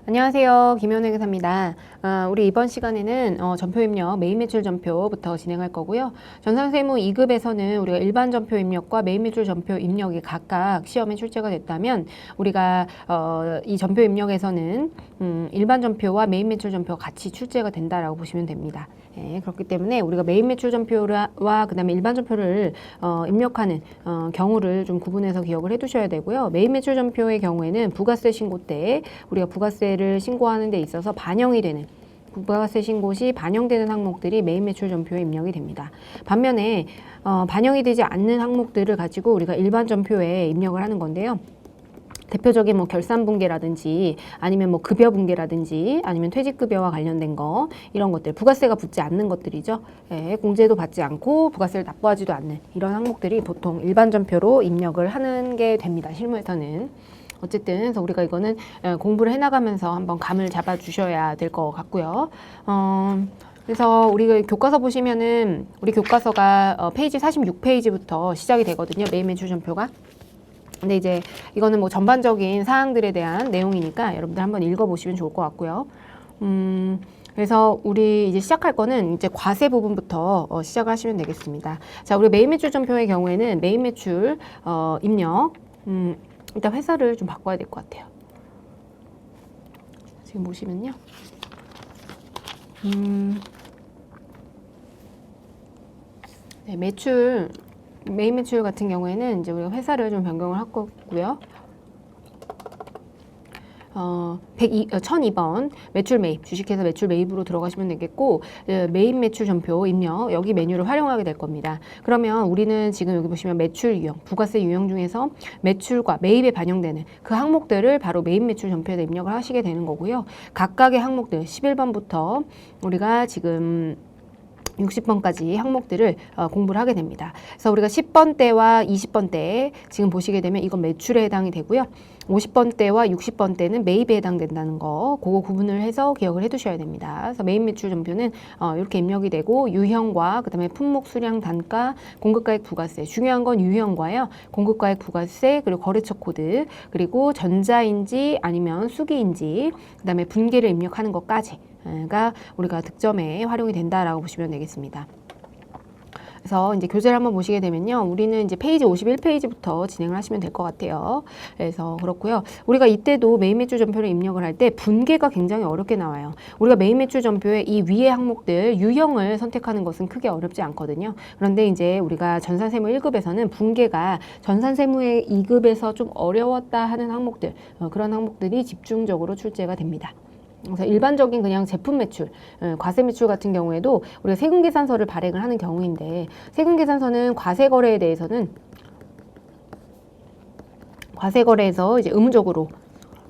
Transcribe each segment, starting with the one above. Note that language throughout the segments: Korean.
안녕하세요. 김현우 회계사입니다. 우리 이번 시간에는 전표 입력 메인 매출 전표부터 진행할 거고요. 전산세무 2급에서는 우리가 일반 전표 입력과 메인 매출 전표 입력이 각각 시험에 출제가 됐다면 우리가 이 전표 입력에서는 일반 전표와 메인 매출 전표 같이 출제가 된다라고 보시면 됩니다. 예, 그렇기 때문에 우리가 메인 매출 전표와 그다음에 일반 전표를 입력하는 경우를 좀 구분해서 기억을 해두셔야 되고요. 메인 매출 전표의 경우에는 부가세 신고 때 우리가 부가세를 신고하는 데 있어서 반영이 되는 부가세 신고 시 반영되는 항목들이 메인 매출 전표에 입력이 됩니다. 반면에 반영이 되지 않는 항목들을 가지고 우리가 일반 전표에 입력을 하는 건데요. 대표적인 뭐 결산분계라든지 아니면 뭐 급여분계라든지 아니면 퇴직급여와 관련된 거 이런 것들 부가세가 붙지 않는 것들이죠. 예, 공제도 받지 않고 부가세를 납부하지도 않는 이런 항목들이 보통 일반 전표로 입력을 하는 게 됩니다. 실무에서는. 어쨌든 그래서 우리가 이거는 공부를 해나가면서 한번 감을 잡아 주셔야 될 것 같고요. 그래서 우리 교과서 보시면은 우리 교과서가 페이지 46페이지부터 시작이 되거든요. 메인 매출 전표가. 근데 이제 이거는 뭐 전반적인 사항들에 대한 내용이니까 여러분들 한번 읽어보시면 좋을 것 같고요. 그래서 우리 이제 시작할 거는 이제 과세 부분부터 시작을 하시면 되겠습니다. 자, 우리 메인 매출 전표의 경우에는 메인 매출 입력. 일단 회사를 좀 바꿔야 될 것 같아요. 지금 보시면요. 네, 메인 매출 같은 경우에는 이제 우리가 회사를 좀 변경을 할 거고요. 1002번 매출 매입, 주식회사 매출 매입으로 들어가시면 되겠고, 메인 매출 전표 입력, 여기 메뉴를 활용하게 될 겁니다. 그러면 우리는 지금 여기 보시면 매출 유형, 부가세 유형 중에서 매출과 매입에 반영되는 그 항목들을 바로 메인 매출 전표에 입력을 하시게 되는 거고요. 각각의 항목들, 11번부터 우리가 지금 60번까지 항목들을 공부를 하게 됩니다. 그래서 우리가 10번대와 20번대 지금 보시게 되면 이건 매출에 해당이 되고요. 50번대와 60번대는 매입에 해당된다는 거 그거 구분을 해서 기억을 해두셔야 됩니다. 그래서 메인 매출 전표는 이렇게 입력이 되고 유형과 그다음에 품목, 수량, 단가, 공급가액, 부가세 중요한 건 유형과요. 공급가액, 부가세 그리고 거래처 코드 그리고 전자인지 아니면 수기인지 그다음에 분계를 입력하는 것까지 가 우리가 득점에 활용이 된다라고 보시면 되겠습니다. 그래서 이제 교재를 한번 보시게 되면요. 우리는 이제 페이지 51페이지부터 진행을 하시면 될 것 같아요. 그래서 그렇고요. 우리가 이때도 메인 매출 전표를 입력을 할 때 분계가 굉장히 어렵게 나와요. 우리가 메인 매출 전표의 이 위의 항목들 유형을 선택하는 것은 크게 어렵지 않거든요. 그런데 이제 우리가 전산세무 1급에서는 분계가 전산세무의 2급에서 좀 어려웠다 하는 항목들, 그런 항목들이 집중적으로 출제가 됩니다. 그래서 일반적인 그냥 제품 매출, 과세 매출 같은 경우에도 우리가 세금계산서를 발행을 하는 경우인데 세금계산서는 과세거래에 대해서는 과세거래에서 이제 의무적으로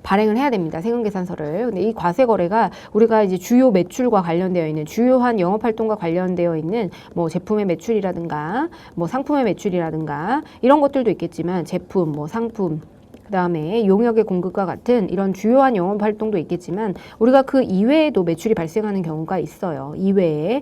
발행을 해야 됩니다. 세금계산서를. 근데 이 과세거래가 우리가 이제 주요 매출과 관련되어 있는 주요한 영업활동과 관련되어 있는 뭐 제품의 매출이라든가 뭐 상품의 매출이라든가 이런 것들도 있겠지만 제품, 뭐 상품 그 다음에 용역의 공급과 같은 이런 주요한 영업 활동도 있겠지만 우리가 그 이외에도 매출이 발생하는 경우가 있어요. 이외에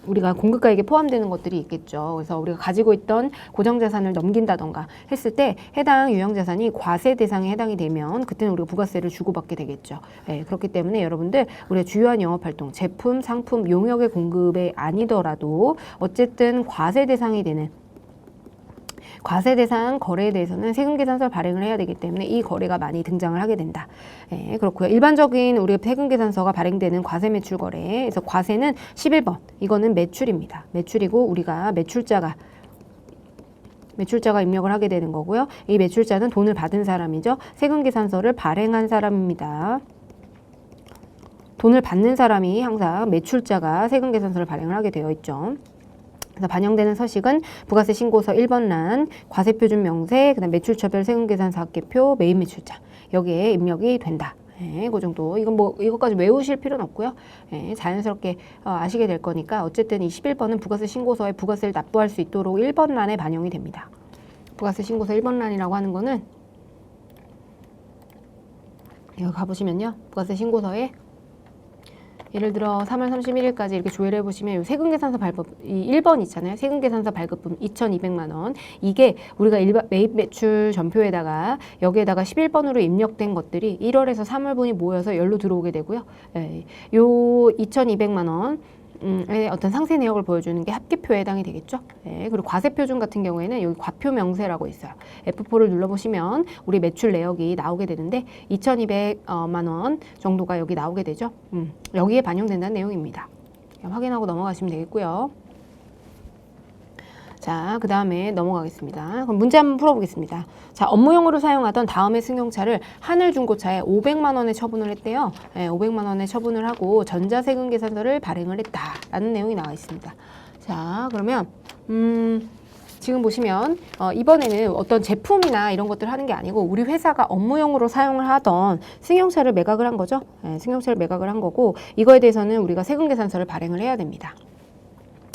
우리가 공급가액에 포함되는 것들이 있겠죠. 그래서 우리가 가지고 있던 고정자산을 넘긴다던가 했을 때 해당 유형자산이 과세 대상에 해당이 되면 그때는 우리가 부가세를 주고받게 되겠죠. 네, 그렇기 때문에 여러분들 우리가 주요한 영업활동, 제품, 상품, 용역의 공급에 아니더라도 어쨌든 과세 대상이 되는 과세 대상 거래에 대해서는 세금계산서를 발행을 해야 되기 때문에 이 거래가 많이 등장을 하게 된다. 예, 그렇고요. 일반적인 우리가 세금계산서가 발행되는 과세 매출 거래에서 과세는 11번. 이거는 매출입니다. 매출이고 우리가 매출자가 입력을 하게 되는 거고요. 이 매출자는 돈을 받은 사람이죠. 세금계산서를 발행한 사람입니다. 돈을 받는 사람이 항상 매출자가 세금계산서를 발행을 하게 되어 있죠. 그래서 반영되는 서식은 부가세 신고서 1번란, 과세표준 명세, 그다음 매출처별 세금계산서 합계표, 메인 매출자 여기에 입력이 된다. 예, 그 정도. 이건 뭐 이것까지 외우실 필요는 없고요. 예, 자연스럽게 아시게 될 거니까 어쨌든 이 11번은 부가세 신고서에 부가세를 납부할 수 있도록 1번란에 반영이 됩니다. 부가세 신고서 1번란이라고 하는 거는 여기 가보시면요. 부가세 신고서에 예를 들어 3월 31일까지 이렇게 조회를 해보시면 이 세금계산서 발급, 이 1번 있잖아요. 세금계산서 발급분 2,200만 원. 이게 우리가 매입 매출 전표에다가 여기에다가 11번으로 입력된 것들이 1월에서 3월분이 모여서 열로 들어오게 되고요. 예, 요 2,200만 원 어떤 상세 내역을 보여주는 게 합계표에 해당이 되겠죠. 네, 그리고 과세표준 같은 경우에는 여기 과표 명세라고 있어요. F4를 눌러보시면 우리 매출 내역이 나오게 되는데 2,200만 원 정도가 여기 나오게 되죠. 여기에 반영된다는 내용입니다. 확인하고 넘어가시면 되겠고요. 자, 그 다음에 넘어가겠습니다. 그럼 문제 한번 풀어보겠습니다. 자, 업무용으로 사용하던 다음의 승용차를 하늘중고차에 500만 원에 처분을 했대요. 네, 500만 원에 처분을 하고 전자세금 계산서를 발행을 했다라는 내용이 나와 있습니다. 자, 그러면 지금 보시면 이번에는 어떤 제품이나 이런 것들 하는 게 아니고 우리 회사가 업무용으로 사용을 하던 승용차를 매각을 한 거죠. 네, 승용차를 매각을 한 거고 이거에 대해서는 우리가 세금 계산서를 발행을 해야 됩니다.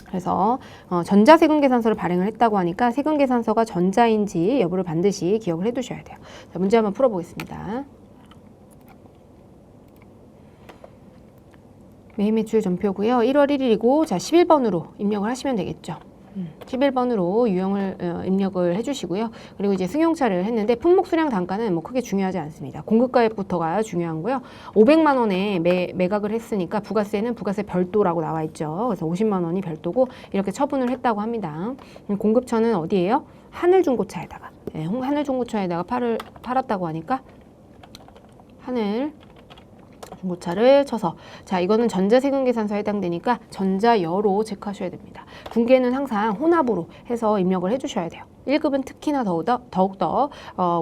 그래서 전자세금계산서를 발행을 했다고 하니까 세금계산서가 전자인지 여부를 반드시 기억을 해두셔야 돼요. 자, 문제 한번 풀어보겠습니다. 매입매출 전표고요. 1월 1일이고 자 11번으로 입력을 하시면 되겠죠. 11번으로 유형을 입력을 해주시고요. 그리고 이제 승용차를 했는데 품목 수량 단가는 뭐 크게 중요하지 않습니다. 공급가액부터가 중요한 거요. 500만 원에 매각을 했으니까 부가세는 부가세 별도라고 나와 있죠. 그래서 50만 원이 별도고 이렇게 처분을 했다고 합니다. 공급처는 어디예요? 하늘중고차에다가 하늘중고차에다가 팔았다고 하니까 중고차를 쳐서 자 이거는 전자세금계산서에 해당되니까 전자여로 체크하셔야 됩니다. 분계는 항상 혼합으로 해서 입력을 해주셔야 돼요. 1급은 특히나 더욱더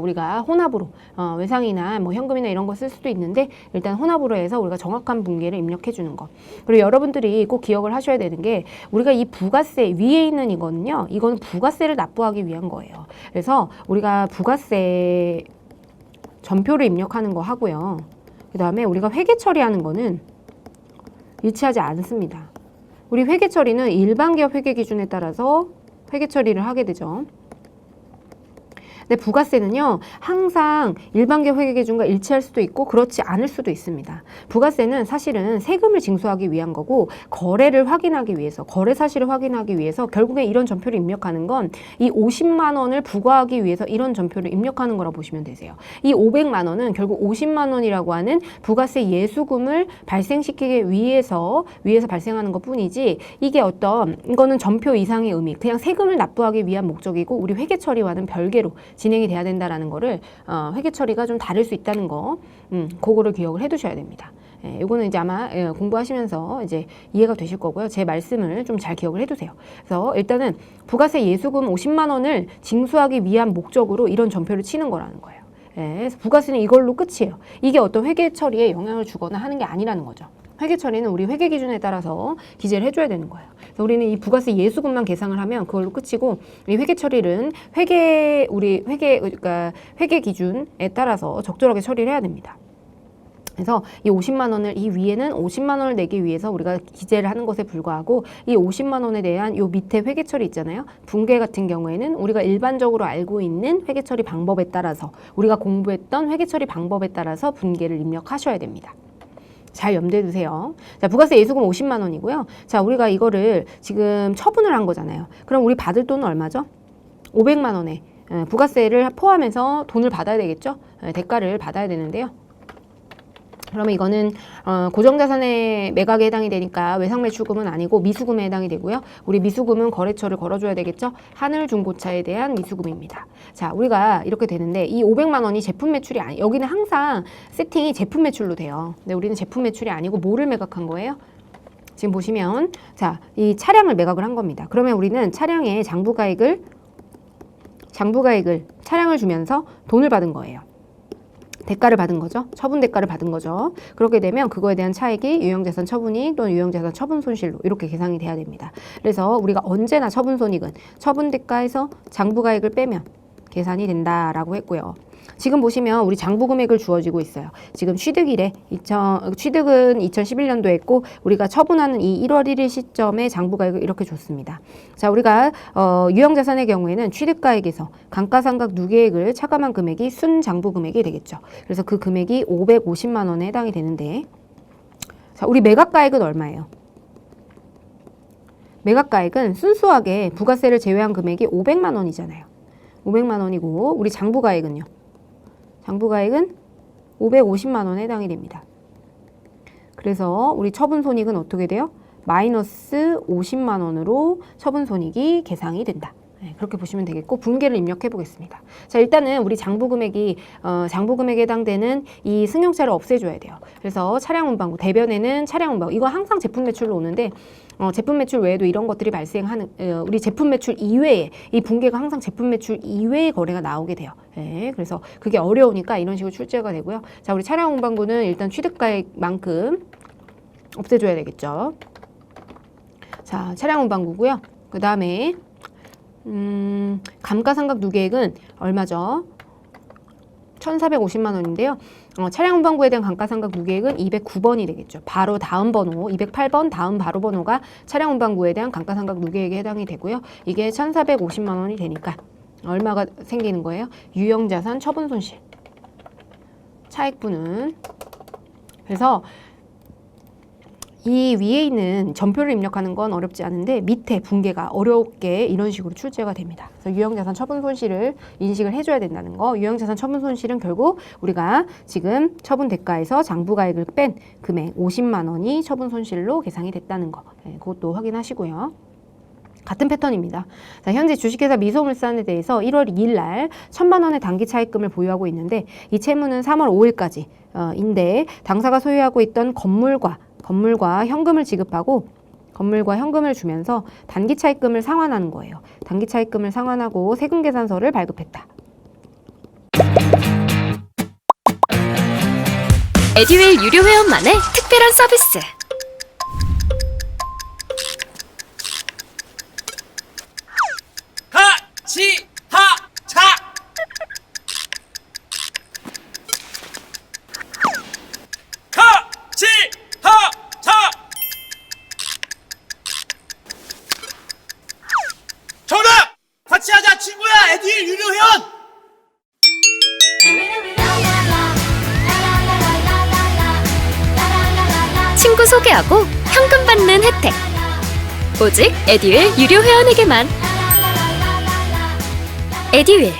우리가 혼합으로 외상이나 뭐 현금이나 이런 거 쓸 수도 있는데 일단 혼합으로 해서 우리가 정확한 분계를 입력해 주는 거. 그리고 여러분들이 꼭 기억을 하셔야 되는 게 우리가 이 부가세 위에 있는 이거는요. 이거는 부가세를 납부하기 위한 거예요. 그래서 우리가 부가세 전표를 입력하는 거 하고요. 그 다음에 우리가 회계 처리하는 거는 일치하지 않습니다. 우리 회계 처리는 일반 기업 회계 기준에 따라서 회계 처리를 하게 되죠. 근데 부가세는요, 항상 일반 기업 회계 기준과 일치할 수도 있고 그렇지 않을 수도 있습니다. 부가세는 사실은 세금을 징수하기 위한 거고 거래를 확인하기 위해서, 거래 사실을 확인하기 위해서 결국에 이런 전표를 입력하는 건 이 50만 원을 부과하기 위해서 이런 전표를 입력하는 거라고 보시면 되세요. 이 500만 원은 결국 50만 원이라고 하는 부가세 예수금을 발생시키기 위해서 발생하는 것 뿐이지 이게 이거는 전표 이상의 의미, 그냥 세금을 납부하기 위한 목적이고 우리 회계 처리와는 별개로 진행이 돼야 된다라는 거를 회계 처리가 좀 다를 수 있다는 거, 그거를 기억을 해두셔야 됩니다. 예, 요거는 이제 아마 공부하시면서 이제 이해가 되실 거고요. 제 말씀을 좀 잘 기억을 해두세요. 그래서 일단은 부가세 예수금 50만 원을 징수하기 위한 목적으로 이런 전표를 치는 거라는 거예요. 예, 그래서 부가세는 이걸로 끝이에요. 이게 어떤 회계 처리에 영향을 주거나 하는 게 아니라는 거죠. 회계 처리는 우리 회계 기준에 따라서 기재를 해줘야 되는 거예요. 그래서 우리는 이 부가세 예수금만 계상을 하면 그걸로 끝이고 이 회계 처리는 그러니까 회계 기준에 따라서 적절하게 처리를 해야 됩니다. 그래서 이 50만 원을 이 위에는 50만 원을 내기 위해서 우리가 기재를 하는 것에 불과하고 이 50만 원에 대한 요 밑에 회계 처리 있잖아요. 분계 같은 경우에는 우리가 일반적으로 알고 있는 회계 처리 방법에 따라서 우리가 공부했던 회계 처리 방법에 따라서 분계를 입력하셔야 됩니다. 잘 염두에 두세요. 자, 부가세 예수금 50만 원이고요. 자, 우리가 이거를 지금 처분을 한 거잖아요. 그럼 우리 받을 돈은 얼마죠? 500만 원에 부가세를 포함해서 돈을 받아야 되겠죠? 대가를 받아야 되는데요. 그러면 이거는 고정자산의 매각에 해당이 되니까 외상매출금은 아니고 미수금에 해당이 되고요. 우리 미수금은 거래처를 걸어줘야 되겠죠. 하늘중고차에 대한 미수금입니다. 자, 우리가 이렇게 되는데 이 500만 원이 제품 매출이 여기는 항상 세팅이 제품 매출로 돼요. 근데 우리는 제품 매출이 아니고 뭐를 매각한 거예요? 지금 보시면 자, 이 차량을 매각을 한 겁니다. 그러면 우리는 차량의 장부가액을 차량을 주면서 돈을 받은 거예요. 대가를 받은 거죠. 처분 대가를 받은 거죠. 그렇게 되면 그거에 대한 차익이 유형자산 처분이익 또는 유형자산 처분 손실로 이렇게 계산이 돼야 됩니다. 그래서 우리가 언제나 처분 손익은 처분 대가에서 장부가액을 빼면 계산이 된다라고 했고요. 지금 보시면 우리 장부 금액을 주어지고 있어요. 지금 취득일에 취득은 2011년도에 했고 우리가 처분하는 이 1월 1일 시점에 장부가액을 이렇게 줬습니다. 자, 우리가 유형자산의 경우에는 취득가액에서 감가상각 누계액을 차감한 금액이 순장부 금액이 되겠죠. 그래서 그 금액이 550만 원에 해당이 되는데 자, 우리 매각가액은 얼마예요? 매각가액은 순수하게 부가세를 제외한 금액이 500만 원이잖아요. 500만 원이고 우리 장부가액은요? 장부가액은 550만 원에 해당이 됩니다. 그래서 우리 처분손익은 어떻게 돼요? 마이너스 50만 원으로 처분손익이 계상이 된다. 네, 그렇게 보시면 되겠고 분계를 입력해 보겠습니다. 자, 일단은 우리 장부금액에 해당되는 이 승용차를 없애줘야 돼요. 그래서 차량운반부 대변에는 차량운반부 이거 항상 제품 매출로 오는데 제품 매출 외에도 이런 것들이 발생하는 우리 제품 매출 이외에 이 분계가 항상 제품 매출 이외의 거래가 나오게 돼요. 네, 그래서 그게 어려우니까 이런 식으로 출제가 되고요. 자, 우리 차량운반부는 일단 취득가액만큼 없애줘야 되겠죠. 자, 차량운반부고요. 그 다음에 감가상각 누계액은 얼마죠? 1,450만 원인데요. 차량운반부에 대한 감가상각 누계액은 209번이 되겠죠. 바로 다음 번호, 208번 다음 바로 번호가 차량운반부에 대한 감가상각 누계액에 해당이 되고요. 이게 1,450만 원이 되니까 얼마가 생기는 거예요? 유형자산 처분손실. 차액분은 그래서 이 위에 있는 전표를 입력하는 건 어렵지 않은데 밑에 분계가 어렵게 이런 식으로 출제가 됩니다. 그래서 유형자산 처분손실을 인식을 해줘야 된다는 거. 유형자산 처분손실은 결국 우리가 지금 처분대가에서 장부가액을 뺀 금액 50만 원이 처분손실로 계상이 됐다는 거. 네, 그것도 확인하시고요. 같은 패턴입니다. 자, 현재 주식회사 미소물산에 대해서 1월 2일 날 1,000만 원의 단기 차입금을 보유하고 있는데 이 채무는 3월 5일까지 인데 당사가 소유하고 있던 건물과 현금을 지급하고 건물과 현금을 주면서 단기 차입금을 상환하는 거예요. 단기 차입금을 상환하고 세금 계산서를 발급했다. 에듀윌 유료 회원만의 특별한 서비스. 하치하차 하치하차 정답! 같이 하자 친구야 에듀윌 유료 회원! 친구 소개하고 현금 받는 혜택. 오직 에듀윌 유료 회원에게만. 에듀윌.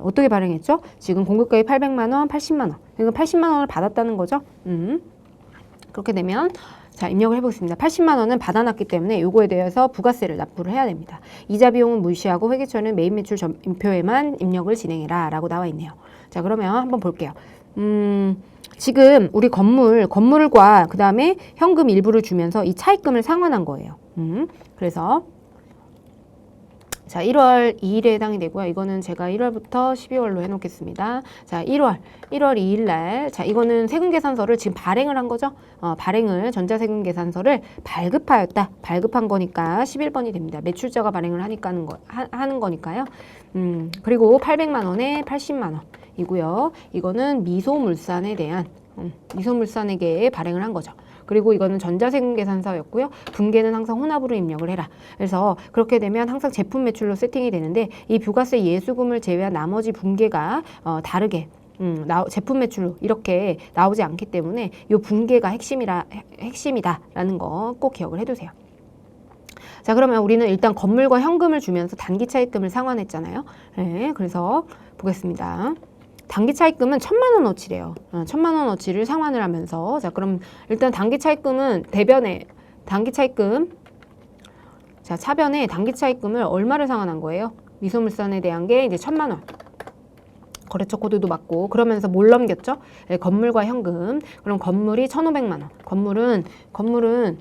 어떻게 발행했죠? 지금 공급가액 800만 원, 80만 원. 그러니까 80만 원을 받았다는 거죠. 그렇게 되면 자, 입력을 해보겠습니다. 80만 원은 받아놨기 때문에 요거에 대해서 부가세를 납부를 해야 됩니다. 이자 비용은 무시하고 회계처는 메인 매출 전표에만 입력을 진행해라 라고 나와 있네요. 자, 그러면 한번 볼게요. 지금 우리 건물과 그 다음에 현금 일부를 주면서 이 차입금을 상환한 거예요. 그래서 자, 1월 2일에 해당이 되고요. 이거는 제가 1월부터 12월로 해놓겠습니다. 자, 1월 2일 날, 자, 이거는 세금계산서를 지금 발행을 한 거죠. 전자세금계산서를 발급하였다. 발급한 거니까 11번이 됩니다. 매출자가 발행을 하는 거니까요. 그리고 800만 원에 80만 원이고요. 이거는 미소물산에 대한, 미소물산에게 발행을 한 거죠. 그리고 이거는 전자세금 계산서였고요. 분계는 항상 혼합으로 입력을 해라. 그래서 그렇게 되면 항상 제품 매출로 세팅이 되는데 이 부가세 예수금을 제외한 나머지 분계가 다르게 제품 매출로 이렇게 나오지 않기 때문에 이 분계가 핵심이다라는 거 꼭 기억을 해두세요. 자, 그러면 우리는 일단 건물과 현금을 주면서 단기 차입금을 상환했잖아요. 네, 그래서 보겠습니다. 단기 차입금은 1,000만 원어치래요. 1,000만 원어치를 상환을 하면서 자, 그럼 일단 단기 차입금은 대변에 단기 차입금 자, 차변에 단기 차입금을 얼마를 상환한 거예요? 미소물산에 대한 게 이제 1,000만 원. 거래처 코드도 맞고 그러면서 뭘 넘겼죠? 네, 건물과 현금. 그럼 건물이 1,500만 원. 건물은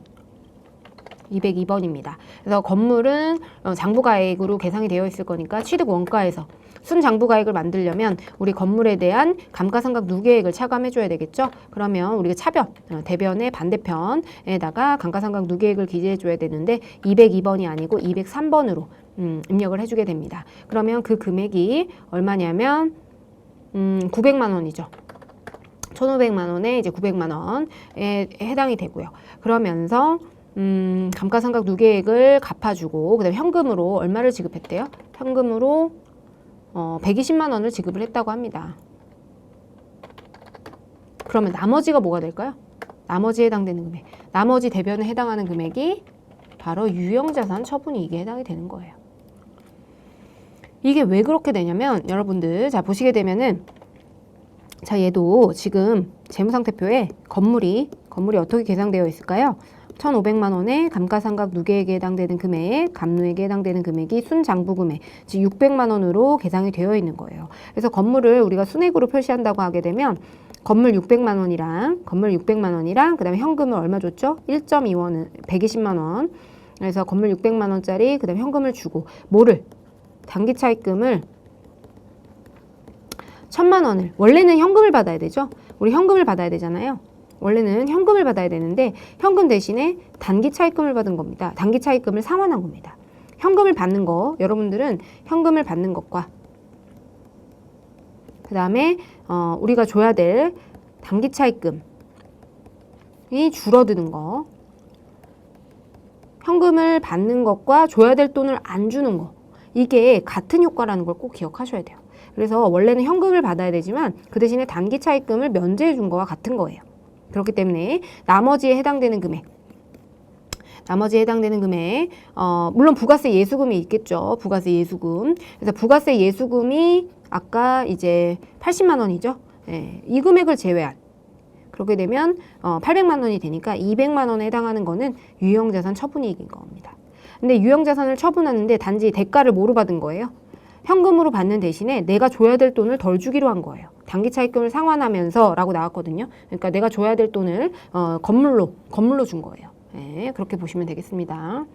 202번입니다. 그래서 건물은 장부가액으로 계상이 되어 있을 거니까 취득 원가에서 순장부가액을 만들려면 우리 건물에 대한 감가상각 누계액을 차감해줘야 되겠죠. 그러면 우리가 차변, 대변의 반대편에다가 감가상각 누계액을 기재해줘야 되는데 202번이 아니고 203번으로 입력을 해주게 됩니다. 그러면 그 금액이 얼마냐면 900만 원이죠. 1,500만 원에 이제 900만 원에 해당이 되고요. 그러면서 감가상각 누계액을 갚아주고 그다음에 현금으로 얼마를 지급했대요? 현금으로 120만 원을 지급을 했다고 합니다. 그러면 나머지가 뭐가 될까요? 나머지에 해당되는 금액. 나머지 대변에 해당하는 금액이 바로 유형자산 처분이익에 해당이 되는 거예요. 이게 왜 그렇게 되냐면 여러분들 자 보시게 되면은 자 얘도 지금 재무상태표에 건물이 어떻게 계상되어 있을까요? 1,500만 원의 감가상각 누계액에 해당되는 금액, 감누액에 해당되는 금액이 순장부금액, 즉 600만 원으로 계상이 되어 있는 거예요. 그래서 건물을 우리가 순액으로 표시한다고 하게 되면 건물 600만 원이랑 그다음에 현금을 얼마 줬죠? 1.2원은 120만 원. 그래서 건물 600만 원짜리 그다음에 현금을 주고 뭐를 단기 차입금을 1,000만 원을 원래는 현금을 받아야 되죠. 우리 현금을 받아야 되잖아요. 원래는 현금을 받아야 되는데 현금 대신에 단기 차입금을 받은 겁니다. 단기 차입금을 상환한 겁니다. 현금을 받는 거 여러분들은 현금을 받는 것과 그 다음에 우리가 줘야 될 단기 차입금이 줄어드는 거 현금을 받는 것과 줘야 될 돈을 안 주는 거 이게 같은 효과라는 걸 꼭 기억하셔야 돼요. 그래서 원래는 현금을 받아야 되지만 그 대신에 단기 차입금을 면제해 준 거와 같은 거예요. 그렇기 때문에 나머지에 해당되는 금액 물론 부가세 예수금이 있겠죠. 부가세 예수금. 그래서 부가세 예수금이 아까 이제 80만 원이죠. 예, 이 금액을 제외한 그렇게 되면 800만 원이 되니까 200만 원에 해당하는 거는 유형자산 처분이익인 겁니다. 근데 유형자산을 처분하는데 단지 대가를 뭐로 받은 거예요? 현금으로 받는 대신에 내가 줘야 될 돈을 덜 주기로 한 거예요. 단기 차입금을 상환하면서 라고 나왔거든요. 그러니까 내가 줘야 될 돈을 건물로 준 거예요. 네, 그렇게 보시면 되겠습니다.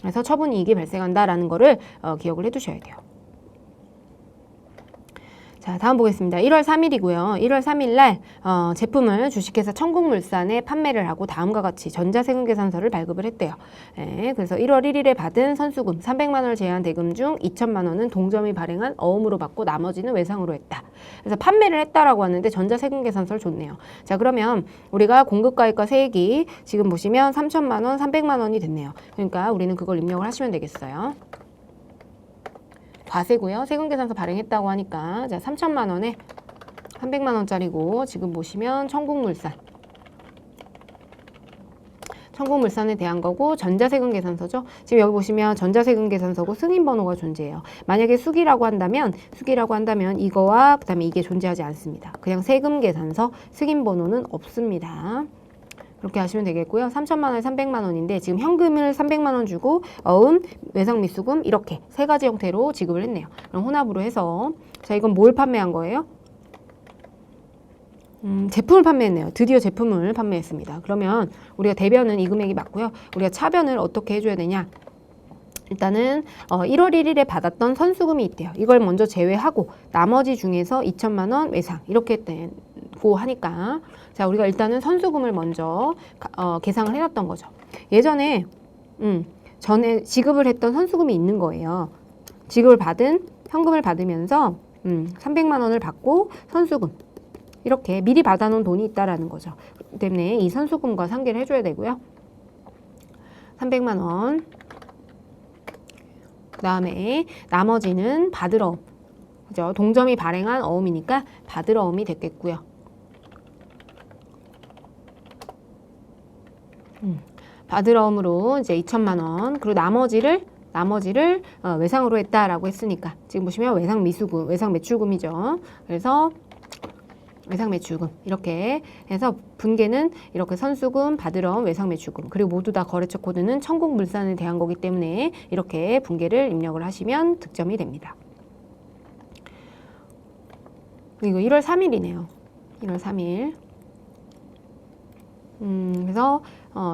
그래서 처분이익이 발생한다라는 거를 기억을 해두셔야 돼요. 자, 다음 보겠습니다. 1월 3일이고요. 1월 3일 날 제품을 주식회사 천국물산에 판매를 하고 다음과 같이 전자세금계산서를 발급을 했대요. 네, 그래서 1월 1일에 받은 선수금 300만 원을 제한 대금 중 2천만 원은 동점이 발행한 어음으로 받고 나머지는 외상으로 했다. 그래서 판매를 했다라고 하는데 전자세금계산서를 줬네요. 자, 그러면 우리가 공급가액과 세액이 지금 보시면 3천만 원, 300만 원이 됐네요. 그러니까 우리는 그걸 입력을 하시면 되겠어요. 과세고요. 세금계산서 발행했다고 하니까 자 3천만 원에 300만 원짜리고 지금 보시면 천국물산에 대한 거고 전자세금계산서죠. 지금 여기 보시면 전자세금계산서고 승인번호가 존재해요. 만약에 수기라고 한다면 이거와 그다음에 이게 존재하지 않습니다. 그냥 세금계산서 승인번호는 없습니다. 그렇게 하시면 되겠고요. 3천만 원에 300만 원인데 지금 현금을 300만 원 주고 어음, 외상미수금 이렇게 세 가지 형태로 지급을 했네요. 그럼 혼합으로 해서 자 이건 뭘 판매한 거예요? 제품을 판매했네요. 드디어 제품을 판매했습니다. 그러면 우리가 대변은 이 금액이 맞고요. 우리가 차변을 어떻게 해줘야 되냐? 일단은 1월 1일에 받았던 선수금이 있대요. 이걸 먼저 제외하고 나머지 중에서 2천만 원 외상 이렇게 되고 하니까 자 우리가 일단은 선수금을 먼저 계상을 해놨던 거죠. 예전에 전에 지급을 했던 선수금이 있는 거예요. 지급을 받은 현금을 받으면서 300만 원을 받고 선수금 이렇게 미리 받아놓은 돈이 있다라는 거죠. 때문에 이 선수금과 상계를 해줘야 되고요. 300만 원 그 다음에 나머지는 받을 어음 그죠? 동점이 발행한 어음이니까 받을 어음이 됐겠고요. 받을 어음으로 이제 2천만 원 그리고 나머지를 외상으로 했다라고 했으니까 지금 보시면 외상 미수금, 외상 매출금이죠. 그래서 외상 매출금 이렇게 해서 분계는 이렇게 선수금, 받으러온 외상 매출금 그리고 모두 다 거래처 코드는 천국물산에 대한 거기 때문에 이렇게 분계를 입력을 하시면 득점이 됩니다. 그리고 1월 3일이네요. 1월 3일 그래서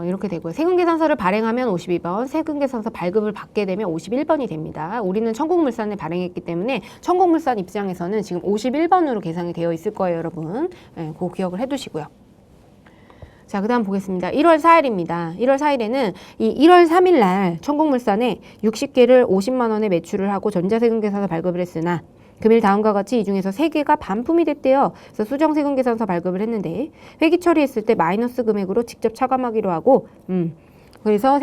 이렇게 되고요. 세금계산서를 발행하면 52번, 세금계산서 발급을 받게 되면 51번이 됩니다. 우리는 천국물산에 발행했기 때문에 천국물산 입장에서는 지금 51번으로 계상이 되어 있을 거예요, 여러분. 네, 그거 기억을 해두시고요. 자, 그 다음 보겠습니다. 1월 4일입니다. 1월 4일에는 이 1월 3일 날 천국물산에 60개를 50만 원에 매출을 하고 전자세금계산서 발급을 했으나 금일 다음과 같이 이 중에서 3개가 반품이 됐대요. 그래서 수정세금계산서 발급을 했는데 회기 처리했을 때 마이너스 금액으로 직접 차감하기로 하고 그래서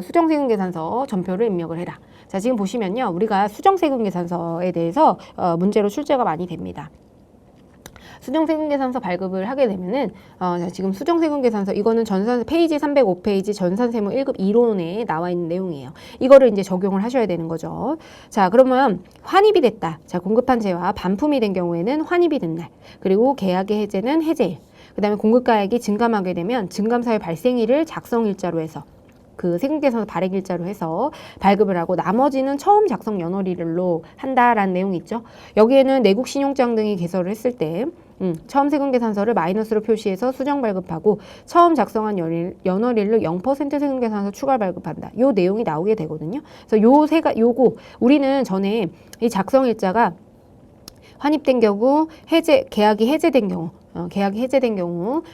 수정세금계산서 전표를 입력을 해라. 자, 지금 보시면요. 우리가 수정세금계산서에 대해서 문제로 출제가 많이 됩니다. 수정세금계산서 발급을 하게 되면은 자, 지금 수정세금계산서 이거는 페이지 305페이지 전산세무 1급 이론에 나와 있는 내용이에요. 이거를 이제 적용을 하셔야 되는 거죠. 자, 그러면 환입이 됐다. 자, 공급한 재와 반품이 된 경우에는 환입이 된 날. 그리고 계약의 해제는 해제일. 그다음에 공급가액이 증감하게 되면 증감사유 발생일을 작성일자로 해서 그 세금계산서 발행일자로 해서 발급을 하고 나머지는 처음 작성 연월일로 한다라는 내용이 있죠. 여기에는 내국신용장 등이 개설을 했을 때 처음 세금계산서를 마이너스로 표시해서 수정 발급하고 처음 작성한 연월일로 0% 세금계산서 추가 발급한다. 요 내용이 나오게 되거든요. 그래서 요거 우리는 전에 이 작성일자가 환입된 경우, 계약이 해제된 경우,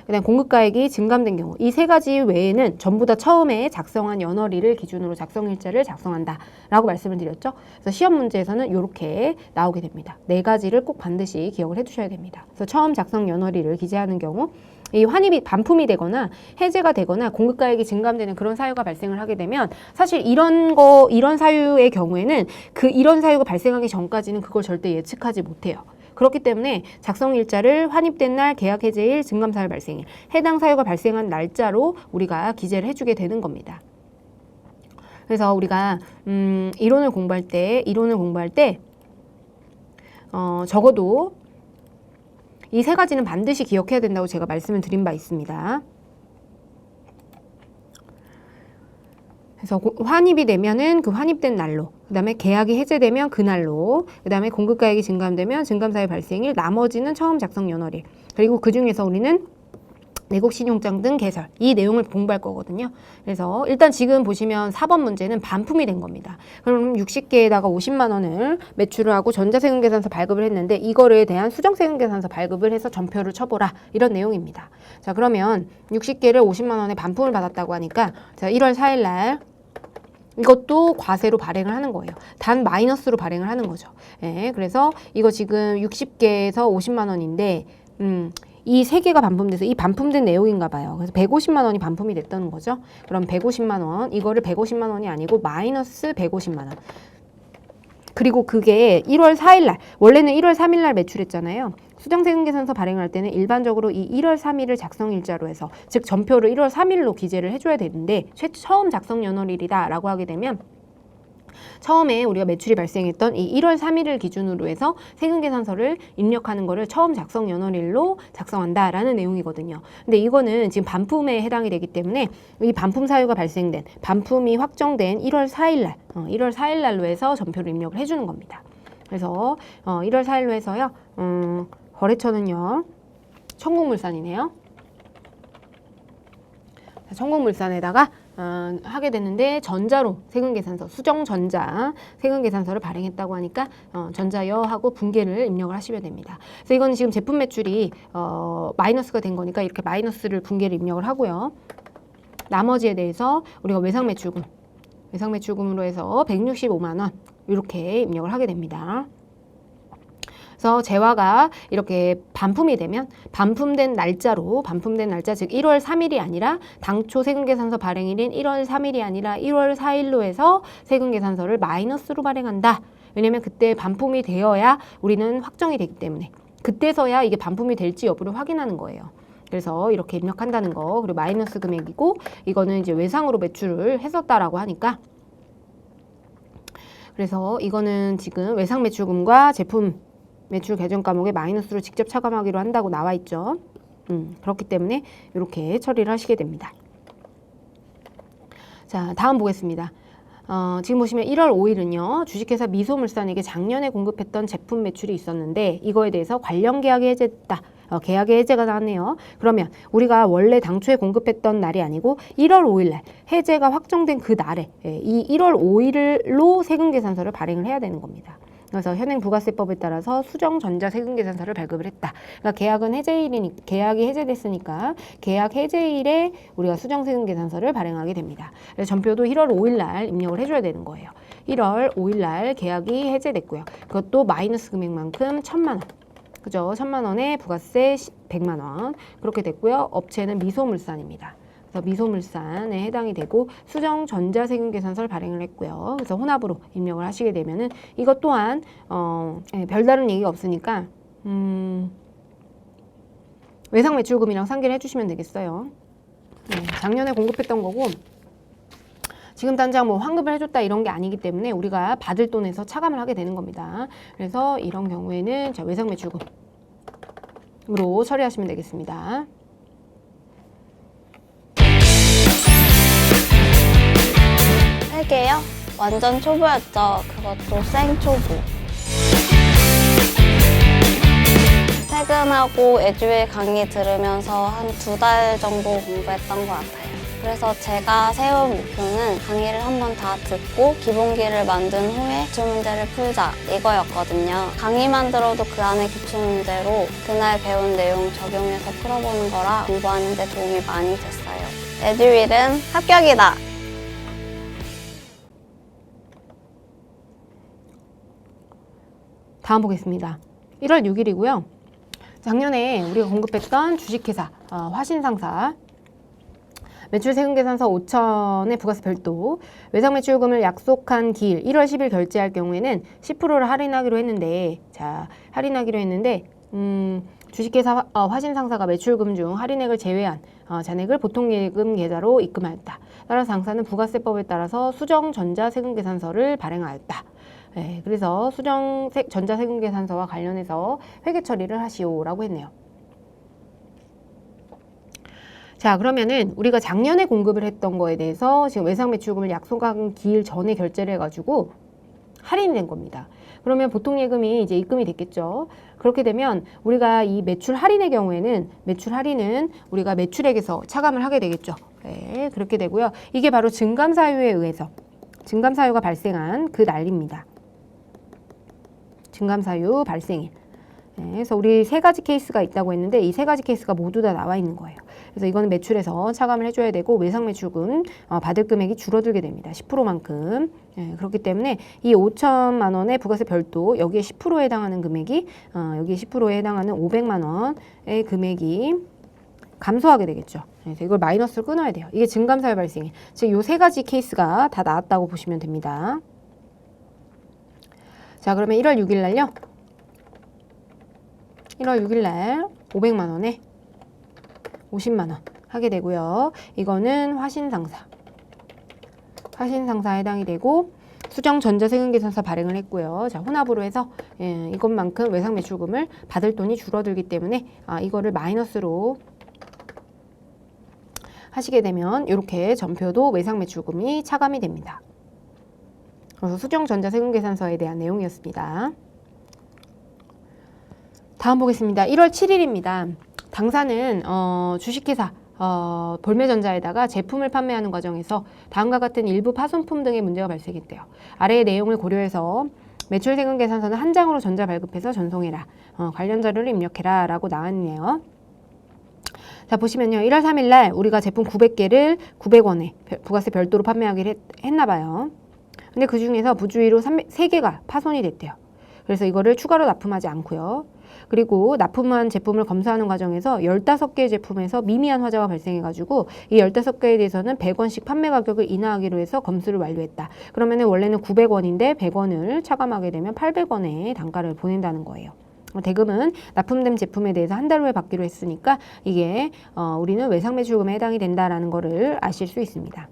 그다음 공급가액이 증감된 경우 이 3가지 외에는 전부 다 처음에 작성한 연월일을 기준으로 작성일자를 작성한다라고 말씀을 드렸죠. 그래서 시험 문제에서는 이렇게 나오게 됩니다. 4가지를 꼭 반드시 기억을 해두셔야 됩니다. 그래서 처음 작성 연월일을 기재하는 경우 이 환입이 반품이 되거나 해제가 되거나 공급가액이 증감되는 그런 사유가 발생을 하게 되면 사실 이런 사유의 경우에는 이런 사유가 발생하기 전까지는 그걸 절대 예측하지 못해요. 그렇기 때문에 작성일자를 환입된 날, 계약 해제일, 증감사유 발생일, 해당 사유가 발생한 날짜로 우리가 기재를 해주게 되는 겁니다. 그래서 우리가 이론을 공부할 때 적어도 이 3가지는 반드시 기억해야 된다고 제가 말씀을 드린 바 있습니다. 그래서 환입이 되면은 그 환입된 날로, 그 다음에 계약이 해제되면 그날로, 그 다음에 공급가액이 증감되면 증감사유 발생일, 나머지는 처음 작성 연월일. 그리고 그 중에서 우리는 내국신용장 등 개설, 이 내용을 공부할 거거든요. 그래서 일단 지금 보시면 4번 문제는 반품이 된 겁니다. 그럼 60개에다가 50만 원을 매출을 하고 전자세금계산서 발급을 했는데 이거에 대한 수정세금계산서 발급을 해서 전표를 쳐보라, 이런 내용입니다. 자, 그러면 60개를 50만 원에 반품을 받았다고 하니까 자, 1월 4일 날 이것도 과세로 발행을 하는 거예요. 단 마이너스로 발행을 하는 거죠. 예, 그래서 이거 지금 60개에서 50만 원인데 이 3개가 반품돼서 이 반품된 내용인가 봐요. 그래서 150만 원이 반품이 됐다는 거죠. 그럼 150만 원, 이거를 150만 원이 아니고 마이너스 150만 원. 그리고 그게 1월 4일 날, 원래는 1월 3일 날 매출했잖아요. 수정세금계산서 발행할 때는 일반적으로 이 1월 3일을 작성일자로 해서, 즉 전표를 1월 3일로 기재를 해줘야 되는데 처음 작성 연월일이다 라고 하게 되면 처음에 우리가 매출이 발생했던 이 1월 3일을 기준으로 해서 세금계산서를 입력하는 거를 처음 작성 연월일로 작성한다라는 내용이거든요. 근데 이거는 지금 반품에 해당이 되기 때문에 이 반품 사유가 발생된, 반품이 확정된 1월 4일 날, 1월 4일 날로 해서 전표를 입력을 해주는 겁니다. 그래서 1월 4일로 해서요. 거래처는요. 청국물산이네요. 청국물산에다가 하게 됐는데 전자로 세금계산서, 수정전자 세금계산서를 발행했다고 하니까 전자여 하고 분계를 입력을 하시면 됩니다. 그래서 이건 지금 제품 매출이 마이너스가 된 거니까 이렇게 마이너스를 분계를 입력을 하고요. 나머지에 대해서 우리가 외상매출금으로 해서 165만 원 이렇게 입력을 하게 됩니다. 그래서 재화가 이렇게 반품이 되면 반품된 날짜, 즉 1월 3일이 아니라 당초 세금계산서 발행일인 1월 3일이 아니라 1월 4일로 해서 세금계산서를 마이너스로 발행한다. 왜냐면 그때 반품이 되어야 우리는 확정이 되기 때문에 그때서야 이게 반품이 될지 여부를 확인하는 거예요. 그래서 이렇게 입력한다는 거, 그리고 마이너스 금액이고 이거는 이제 외상으로 매출을 했었다라고 하니까, 그래서 이거는 지금 외상 매출금과 제품 매출 계정 과목에 마이너스로 직접 차감하기로 한다고 나와 있죠. 그렇기 때문에 이렇게 처리를 하시게 됩니다. 자, 다음 보겠습니다. 지금 보시면 1월 5일은요. 주식회사 미소물산에게 작년에 공급했던 제품 매출이 있었는데 이거에 대해서 관련 계약이 해제됐다. 계약의 해제가 나왔네요. 그러면 우리가 원래 당초에 공급했던 날이 아니고 1월 5일 날 해제가 확정된 그 날에 이 1월 5일로 세금계산서를 발행을 해야 되는 겁니다. 그래서 현행 부가세법에 따라서 수정전자 세금계산서를 발급을 했다. 그러니까 계약이 해제됐으니까 계약 해제일에 우리가 수정세금계산서를 발행하게 됩니다. 그래서 전표도 1월 5일 날 입력을 해줘야 되는 거예요. 1월 5일 날 계약이 해제됐고요. 그것도 마이너스 금액만큼 1,000만 원. 그죠? 1,000만 원에 부가세 100만 원. 그렇게 됐고요. 업체는 미소물산입니다. 그래서 미소물산에 해당이 되고 수정 전자세금계산서를 발행을 했고요. 그래서 혼합으로 입력을 하시게 되면은 이것 또한 별다른 얘기가 없으니까 외상 매출금이랑 상기를 해주시면 되겠어요. 작년에 공급했던 거고 지금 당장 뭐 환급을 해줬다 이런 게 아니기 때문에 우리가 받을 돈에서 차감을 하게 되는 겁니다. 그래서 이런 경우에는 자, 외상 매출금으로 처리하시면 되겠습니다. 할게요. 완전 초보였죠. 그것도 생초보. 퇴근하고 에듀윌 강의 들으면서 한 2달 정도 공부했던 것 같아요. 그래서 제가 세운 목표는 강의를 한번 다 듣고 기본기를 만든 후에 기출문제를 풀자 이거였거든요. 강의만 들어도 그 안에 기출문제로 그날 배운 내용 적용해서 풀어보는 거라 공부하는 데 도움이 많이 됐어요. 에듀윌은 합격이다! 다음 보겠습니다. 1월 6일이고요. 작년에 우리가 공급했던 주식회사 화신상사 매출세금계산서 5천에 부가세 별도 외상매출금을 약속한 기일 1월 10일 결제할 경우에는 10%를 할인하기로 했는데 주식회사 화신상사가 매출금 중 할인액을 제외한 잔액을 보통예금 계좌로 입금하였다. 따라서 당사는 부가세법에 따라서 수정 전자세금계산서를 발행하였다. 네, 그래서 수정 전자세금계산서와 관련해서 회계 처리를 하시오라고 했네요. 자, 그러면은 우리가 작년에 공급을 했던 거에 대해서 지금 외상매출금을 약속한 기일 전에 결제를 해가지고 할인이 된 겁니다. 그러면 보통예금이 이제 입금이 됐겠죠. 그렇게 되면 우리가 이 매출 할인의 경우에는 매출 할인은 우리가 매출액에서 차감을 하게 되겠죠. 네, 그렇게 되고요. 이게 바로 증감사유에 의해서 증감사유가 발생한 그 날입니다. 증감사유 발생일. 네, 그래서 우리 3가지 케이스가 있다고 했는데 이 3가지 케이스가 모두 다 나와 있는 거예요. 그래서 이거는 매출에서 차감을 해줘야 되고 외상매출금 받을 금액이 줄어들게 됩니다. 10%만큼. 네, 그렇기 때문에 이 5천만 원의 부가세 별도 여기에 10%에 해당하는 금액이 여기에 10%에 해당하는 500만 원의 금액이 감소하게 되겠죠. 그래서 이걸 마이너스로 끊어야 돼요. 이게 증감사유 발생일. 즉, 요 3가지 케이스가 다 나왔다고 보시면 됩니다. 자, 그러면 1월 6일 날요. 1월 6일 날 500만 원에 50만 원 하게 되고요. 이거는 화신상사에 해당이 되고 수정 전자세금계산서 발행을 했고요. 자, 혼합으로 해서 이것만큼 외상매출금을 받을 돈이 줄어들기 때문에 이거를 마이너스로 하시게 되면 이렇게 전표도 외상매출금이 차감이 됩니다. 그래서 수정 전자세금계산서에 대한 내용이었습니다. 다음 보겠습니다. 1월 7일입니다. 당사는 주식회사 볼매전자에다가 제품을 판매하는 과정에서 다음과 같은 일부 파손품 등의 문제가 발생했대요. 아래의 내용을 고려해서 매출세금계산서는 한 장으로 전자 발급해서 전송해라. 관련 자료를 입력해라 라고 나왔네요. 자, 보시면요. 1월 3일 날 우리가 제품 900개를 900원에 부가세 별도로 판매하기로 했나 봐요. 근데 그 중에서 부주의로 3개가 파손이 됐대요. 그래서 이거를 추가로 납품하지 않고요. 그리고 납품한 제품을 검사하는 과정에서 15개의 제품에서 미미한 화자가 발생해가지고 이 15개에 대해서는 100원씩 판매 가격을 인하하기로 해서 검수를 완료했다. 그러면은 원래는 900원인데 100원을 차감하게 되면 800원의 단가를 보낸다는 거예요. 대금은 납품된 제품에 대해서 한 달 후에 받기로 했으니까 이게 우리는 외상매출금에 해당이 된다라는 거를 아실 수 있습니다.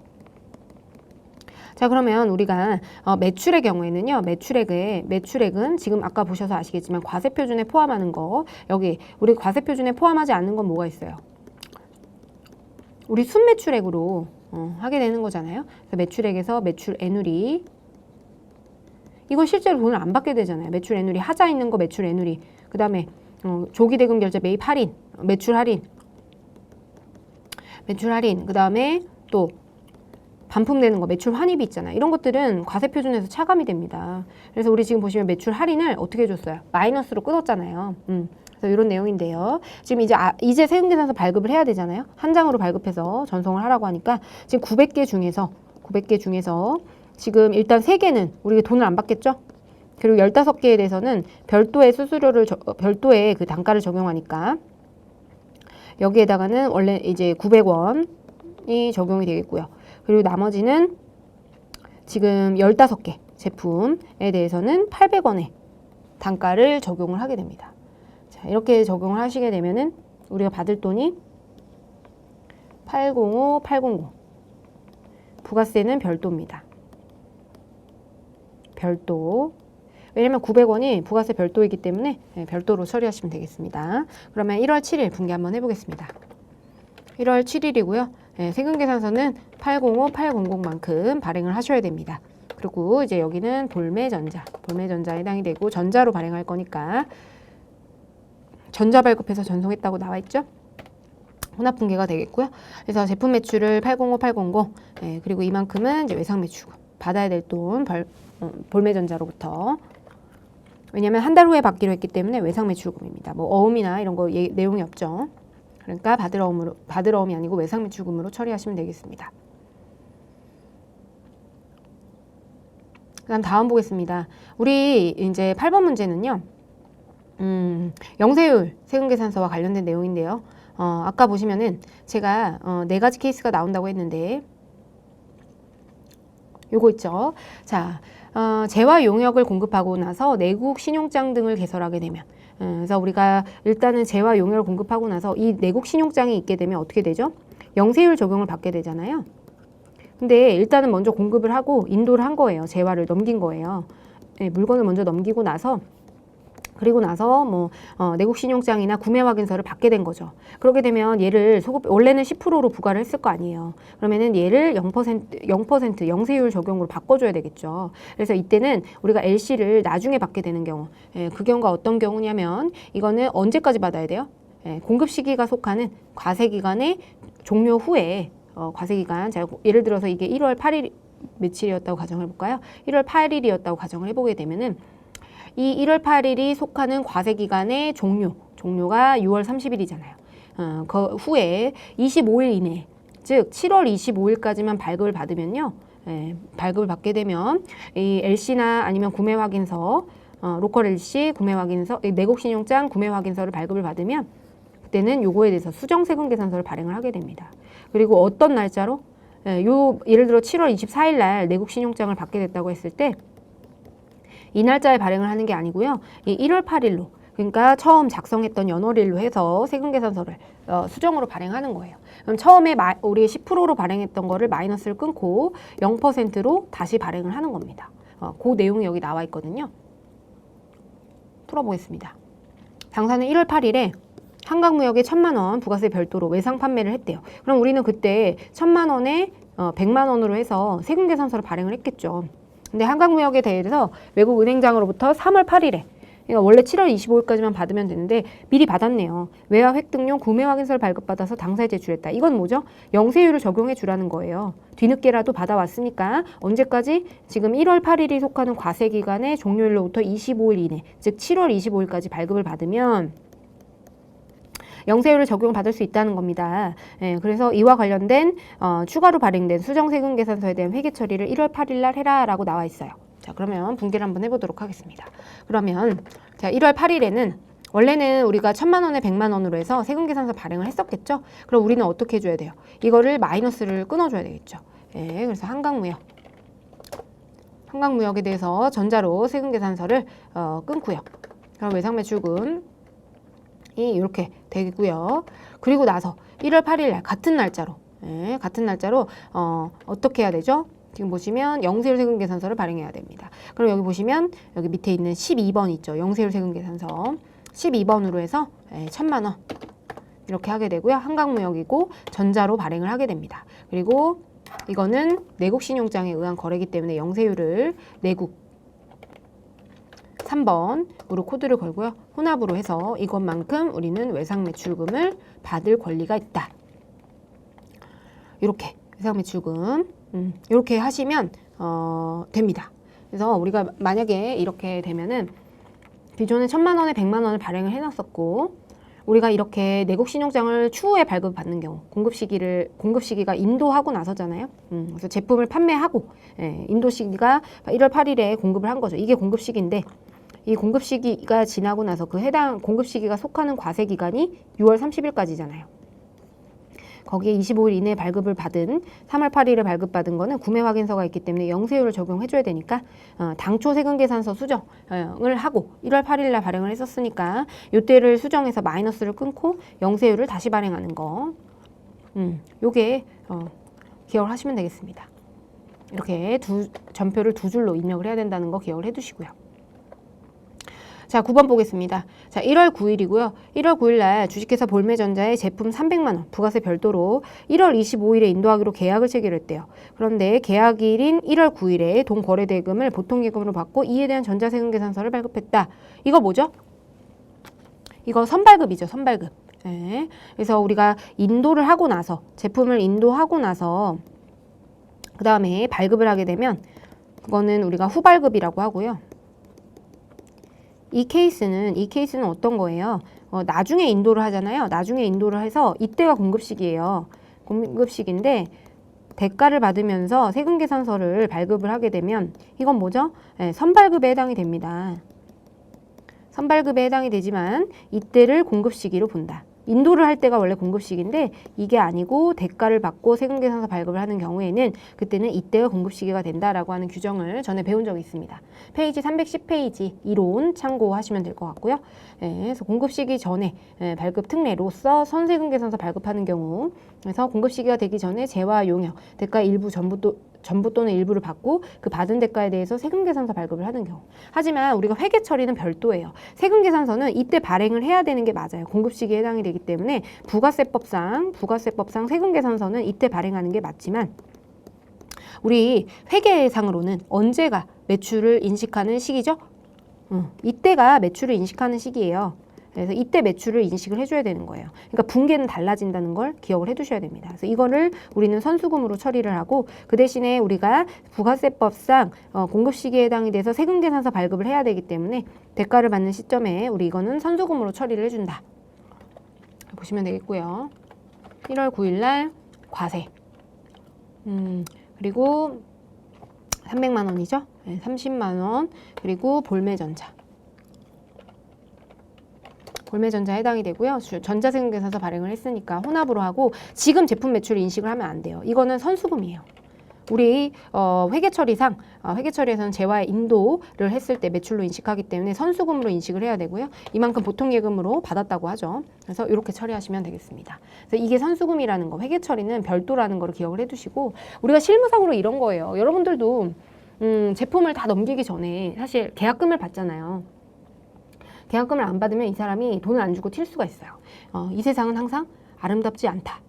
자, 그러면 우리가 매출의 경우에는요. 매출액은 지금 아까 보셔서 아시겠지만 과세표준에 포함하는 거 여기 우리 과세표준에 포함하지 않는 건 뭐가 있어요? 우리 순매출액으로 하게 되는 거잖아요. 그래서 매출액에서 매출 애누리 이건 실제로 돈을 안 받게 되잖아요. 매출 애누리 하자 있는 거 매출 애누리 그 다음에 조기대금 결제 매입 할인 매출 할인 그 다음에 또 반품되는 거 매출 환입이 있잖아요. 이런 것들은 과세표준에서 차감이 됩니다. 그래서 우리 지금 보시면 매출 할인을 어떻게 해줬어요? 마이너스로 끊었잖아요. 그래서 이런 내용인데요. 지금 이제 세금계산서 발급을 해야 되잖아요. 한 장으로 발급해서 전송을 하라고 하니까 지금 900개 중에서 지금 일단 3개는 우리가 돈을 안 받겠죠? 그리고 15개에 대해서는 별도의 수수료를 별도의 그 단가를 적용하니까 여기에다가는 원래 이제 900원이 적용이 되겠고요. 그리고 나머지는 지금 15개 제품에 대해서는 800원의 단가를 적용을 하게 됩니다. 자, 이렇게 적용을 하시게 되면은 우리가 받을 돈이 805, 800. 부가세는 별도입니다. 별도. 왜냐면 900원이 부가세 별도이기 때문에 별도로 처리하시면 되겠습니다. 그러면 1월 7일 분기 한번 해보겠습니다. 1월 7일이고요. 세금계산서는 805, 800만큼 발행을 하셔야 됩니다. 그리고 이제 여기는 볼매전자에 해당이 되고 전자로 발행할 거니까 전자 발급해서 전송했다고 나와 있죠? 혼합분기가 되겠고요. 그래서 제품 매출을 805, 800, 그리고 이만큼은 이제 외상 매출금 받아야 될 돈 볼매전자로부터. 왜냐면 한 달 후에 받기로 했기 때문에 외상 매출금입니다. 뭐 어음이나 이런 거 내용이 없죠. 그러니까 받을 어음이 아니고 외상 매출금으로 처리하시면 되겠습니다. 그다음 다음 보겠습니다. 우리 이제 8번 문제는요. 영세율 세금계산서와 관련된 내용인데요. 아까 보시면은 제가 4가지 케이스가 나온다고 했는데 요거 있죠. 자, 재화 용역을 공급하고 나서 내국 신용장 등을 개설하게 되면 그래서 우리가 일단은 재화 용역을 공급하고 나서 이 내국 신용장이 있게 되면 어떻게 되죠? 영세율 적용을 받게 되잖아요. 근데 일단은 먼저 공급을 하고 인도를 한 거예요. 재화를 넘긴 거예요. 물건을 먼저 넘기고 나서 그리고 나서 뭐 내국 신용장이나 구매 확인서를 받게 된 거죠. 그렇게 되면 얘를 원래는 10%로 부과를 했을 거 아니에요. 그러면은 얘를 0% 영세율 적용으로 바꿔줘야 되겠죠. 그래서 이때는 우리가 LC를 나중에 받게 되는 경우, 그 경우가 어떤 경우냐면 이거는 언제까지 받아야 돼요? 공급 시기가 속하는 과세기간의 종료 후에 과세기간, 제가 예를 들어서 이게 1월 8일 며칠이었다고 가정을 해볼까요? 1월 8일이었다고 가정을 해보게 되면은 이 1월 8일이 속하는 과세기간의 종료가 6월 30일이잖아요. 그 후에 25일 이내, 즉 7월 25일까지만 발급을 받으면요. 발급을 받게 되면 이 LC나 아니면 구매 확인서, 로컬 LC 구매 확인서, 내국 신용장 구매 확인서를 발급을 받으면 그때는 요거에 대해서 수정 세금 계산서를 발행을 하게 됩니다. 그리고 어떤 날짜로? 예를 들어 7월 24일 날 내국 신용장을 받게 됐다고 했을 때 이 날짜에 발행을 하는 게 아니고요. 이 1월 8일로, 그러니까 처음 작성했던 연월일로 해서 세금계산서를 수정으로 발행하는 거예요. 그럼 처음에 우리 10%로 발행했던 거를 마이너스를 끊고 0%로 다시 발행을 하는 겁니다. 그 내용이 여기 나와 있거든요. 풀어보겠습니다. 당사는 1월 8일에 한강무역에 1,000만 원 부가세 별도로 외상 판매를 했대요. 그럼 우리는 그때 1,000만 원에 100만 원으로 해서 세금계산서를 발행을 했겠죠. 근데 한강무역에 대해서 외국 은행장으로부터 3월 8일에, 그러니까 원래 7월 25일까지만 받으면 되는데 미리 받았네요. 외화 획득용 구매 확인서를 발급받아서 당사에 제출했다. 이건 뭐죠? 영세율을 적용해 주라는 거예요. 뒤늦게라도 받아왔으니까 언제까지? 지금 1월 8일이 속하는 과세기간의 종료일로부터 25일 이내, 즉 7월 25일까지 발급을 받으면 영세율을 적용받을 수 있다는 겁니다. 그래서 이와 관련된 추가로 발행된 수정세금계산서에 대한 회계 처리를 1월 8일 날 해라라고 나와 있어요. 자, 그러면 분기를 한번 해보도록 하겠습니다. 그러면 자, 1월 8일에는 원래는 우리가 1,000만 원에 100만 원으로 해서 세금계산서 발행을 했었겠죠? 그럼 우리는 어떻게 해줘야 돼요? 이거를 마이너스를 끊어줘야 되겠죠. 그래서 한강무역에 대해서 전자로 세금계산서를 끊고요. 그럼 외상매출금 이렇게 되고요. 그리고 나서 1월 8일 날 같은 날짜로 어떻게 해야 되죠? 지금 보시면 영세율 세금 계산서를 발행해야 됩니다. 그럼 여기 보시면 여기 밑에 있는 12번 있죠. 영세율 세금 계산서 12번으로 해서 1,000만 원 이렇게 하게 되고요. 한강무역이고 전자로 발행을 하게 됩니다. 그리고 이거는 내국 신용장에 의한 거래이기 때문에 영세율을 내국 3번으로 코드를 걸고요. 혼합으로 해서 이것만큼 우리는 외상매출금을 받을 권리가 있다. 이렇게 외상매출금 이렇게 하시면 됩니다. 그래서 우리가 만약에 이렇게 되면은 기존에 1,000만 원에 100만 원을 발행을 해놨었고 우리가 이렇게 내국 신용장을 추후에 발급받는 경우 공급 시기가 인도하고 나서잖아요. 그래서 제품을 판매하고 인도 시기가 1월 8일에 공급을 한 거죠. 이게 공급 시기인데 이 공급 시기가 지나고 나서 그 해당 공급 시기가 속하는 과세 기간이 6월 30일까지잖아요. 거기에 25일 이내에 발급을 받은 3월 8일에 발급받은 거는 구매 확인서가 있기 때문에 영세율을 적용해줘야 되니까 당초 세금계산서 수정을 하고 1월 8일 날 발행을 했었으니까 이때를 수정해서 마이너스를 끊고 영세율을 다시 발행하는 거 요게 기억을 하시면 되겠습니다. 이렇게 전표를 두 줄로 입력을 해야 된다는 거 기억을 해두시고요. 자, 9번 보겠습니다. 자, 1월 9일이고요. 1월 9일 날 주식회사 볼매전자의 제품 300만 원 부가세 별도로 1월 25일에 인도하기로 계약을 체결했대요. 그런데 계약일인 1월 9일에 돈 거래 대금을 보통예금으로 받고 이에 대한 전자세금 계산서를 발급했다. 이거 뭐죠? 이거 선발급이죠. 선발급. 네. 그래서 우리가 인도를 하고 나서 제품을 인도하고 나서 그 다음에 발급을 하게 되면 그거는 우리가 후발급이라고 하고요. 이 케이스는 어떤 거예요? 나중에 인도를 하잖아요. 나중에 인도를 해서 이때가 공급 시기예요. 공급 시기인데 대가를 받으면서 세금계산서를 발급을 하게 되면 이건 뭐죠? 네, 선발급에 해당이 됩니다. 선발급에 해당이 되지만 이때를 공급 시기로 본다. 인도를 할 때가 원래 공급 시기인데 이게 아니고 대가를 받고 세금계산서 발급을 하는 경우에는 그때는 이때가 공급 시기가 된다라고 하는 규정을 전에 배운 적이 있습니다. 페이지 310페이지 이론 참고하시면 될 것 같고요. 그래서 공급 시기 전에 발급 특례로서 선세금계산서 발급하는 경우 그래서 공급 시기가 되기 전에 재화 용역 대가 일부 전부 또는 일부를 받고 그 받은 대가에 대해서 세금계산서 발급을 하는 경우. 하지만 우리가 회계 처리는 별도예요. 세금계산서는 이때 발행을 해야 되는 게 맞아요. 공급 시기에 해당이 되기 때문에 부가세법상 세금계산서는 이때 발행하는 게 맞지만 우리 회계상으로는 언제가 매출을 인식하는 시기죠? 이때가 매출을 인식하는 시기예요. 그래서 이때 매출을 인식을 해줘야 되는 거예요. 그러니까 분계는 달라진다는 걸 기억을 해두셔야 됩니다. 그래서 이거를 우리는 선수금으로 처리를 하고 그 대신에 우리가 부가세법상 공급 시기에 해당이 돼서 세금계산서 발급을 해야 되기 때문에 대가를 받는 시점에 우리 이거는 선수금으로 처리를 해준다. 보시면 되겠고요. 1월 9일 날 과세. 그리고 300만 원이죠. 네, 30만 원. 그리고 볼매전자에 해당이 되고요. 전자세금계산서 발행을 했으니까 혼합으로 하고 지금 제품 매출 인식을 하면 안 돼요. 이거는 선수금이에요. 우리 회계처리에서는 재화의 인도를 했을 때 매출로 인식하기 때문에 선수금으로 인식을 해야 되고요. 이만큼 보통예금으로 받았다고 하죠. 그래서 이렇게 처리하시면 되겠습니다. 그래서 이게 선수금이라는 거, 회계처리는 별도라는 거를 기억을 해두시고 우리가 실무상으로 이런 거예요. 여러분들도 제품을 다 넘기기 전에 사실 계약금을 받잖아요. 계약금을 안 받으면 이 사람이 돈을 안 주고 튈 수가 있어요. 이 세상은 항상 아름답지 않다.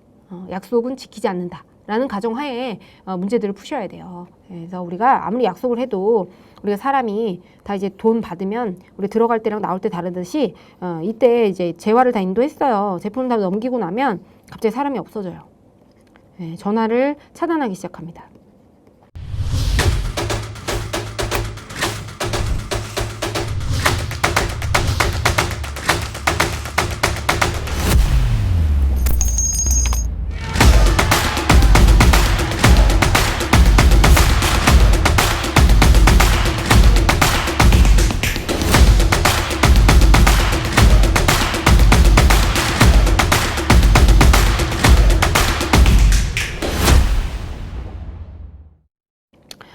약속은 지키지 않는다. 라는 가정하에 문제들을 푸셔야 돼요. 그래서 우리가 아무리 약속을 해도 우리가 사람이 다 이제 돈 받으면 우리 들어갈 때랑 나올 때 다르듯이 이때 이제 재화를 다 인도했어요. 제품을 다 넘기고 나면 갑자기 사람이 없어져요. 전화를 차단하기 시작합니다.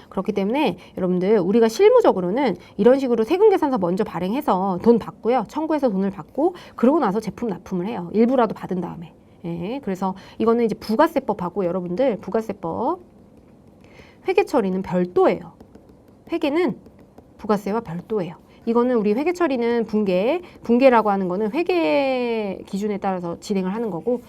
그렇기 때문에 여러분들 우리가 실무적으로는 이런 식으로 세금계산서 먼저 발행해서 돈 받고요. 청구해서 돈을 받고 그러고 나서 제품 납품을 해요. 일부라도 받은 다음에. 그래서 이거는 이제 부가세법하고 여러분들 부가세법 회계처리는 별도예요. 회계는 부가세와 별도예요. 이거는 우리 회계처리는 분계라고 하는 거는 회계 기준에 따라서 진행을 하는 거고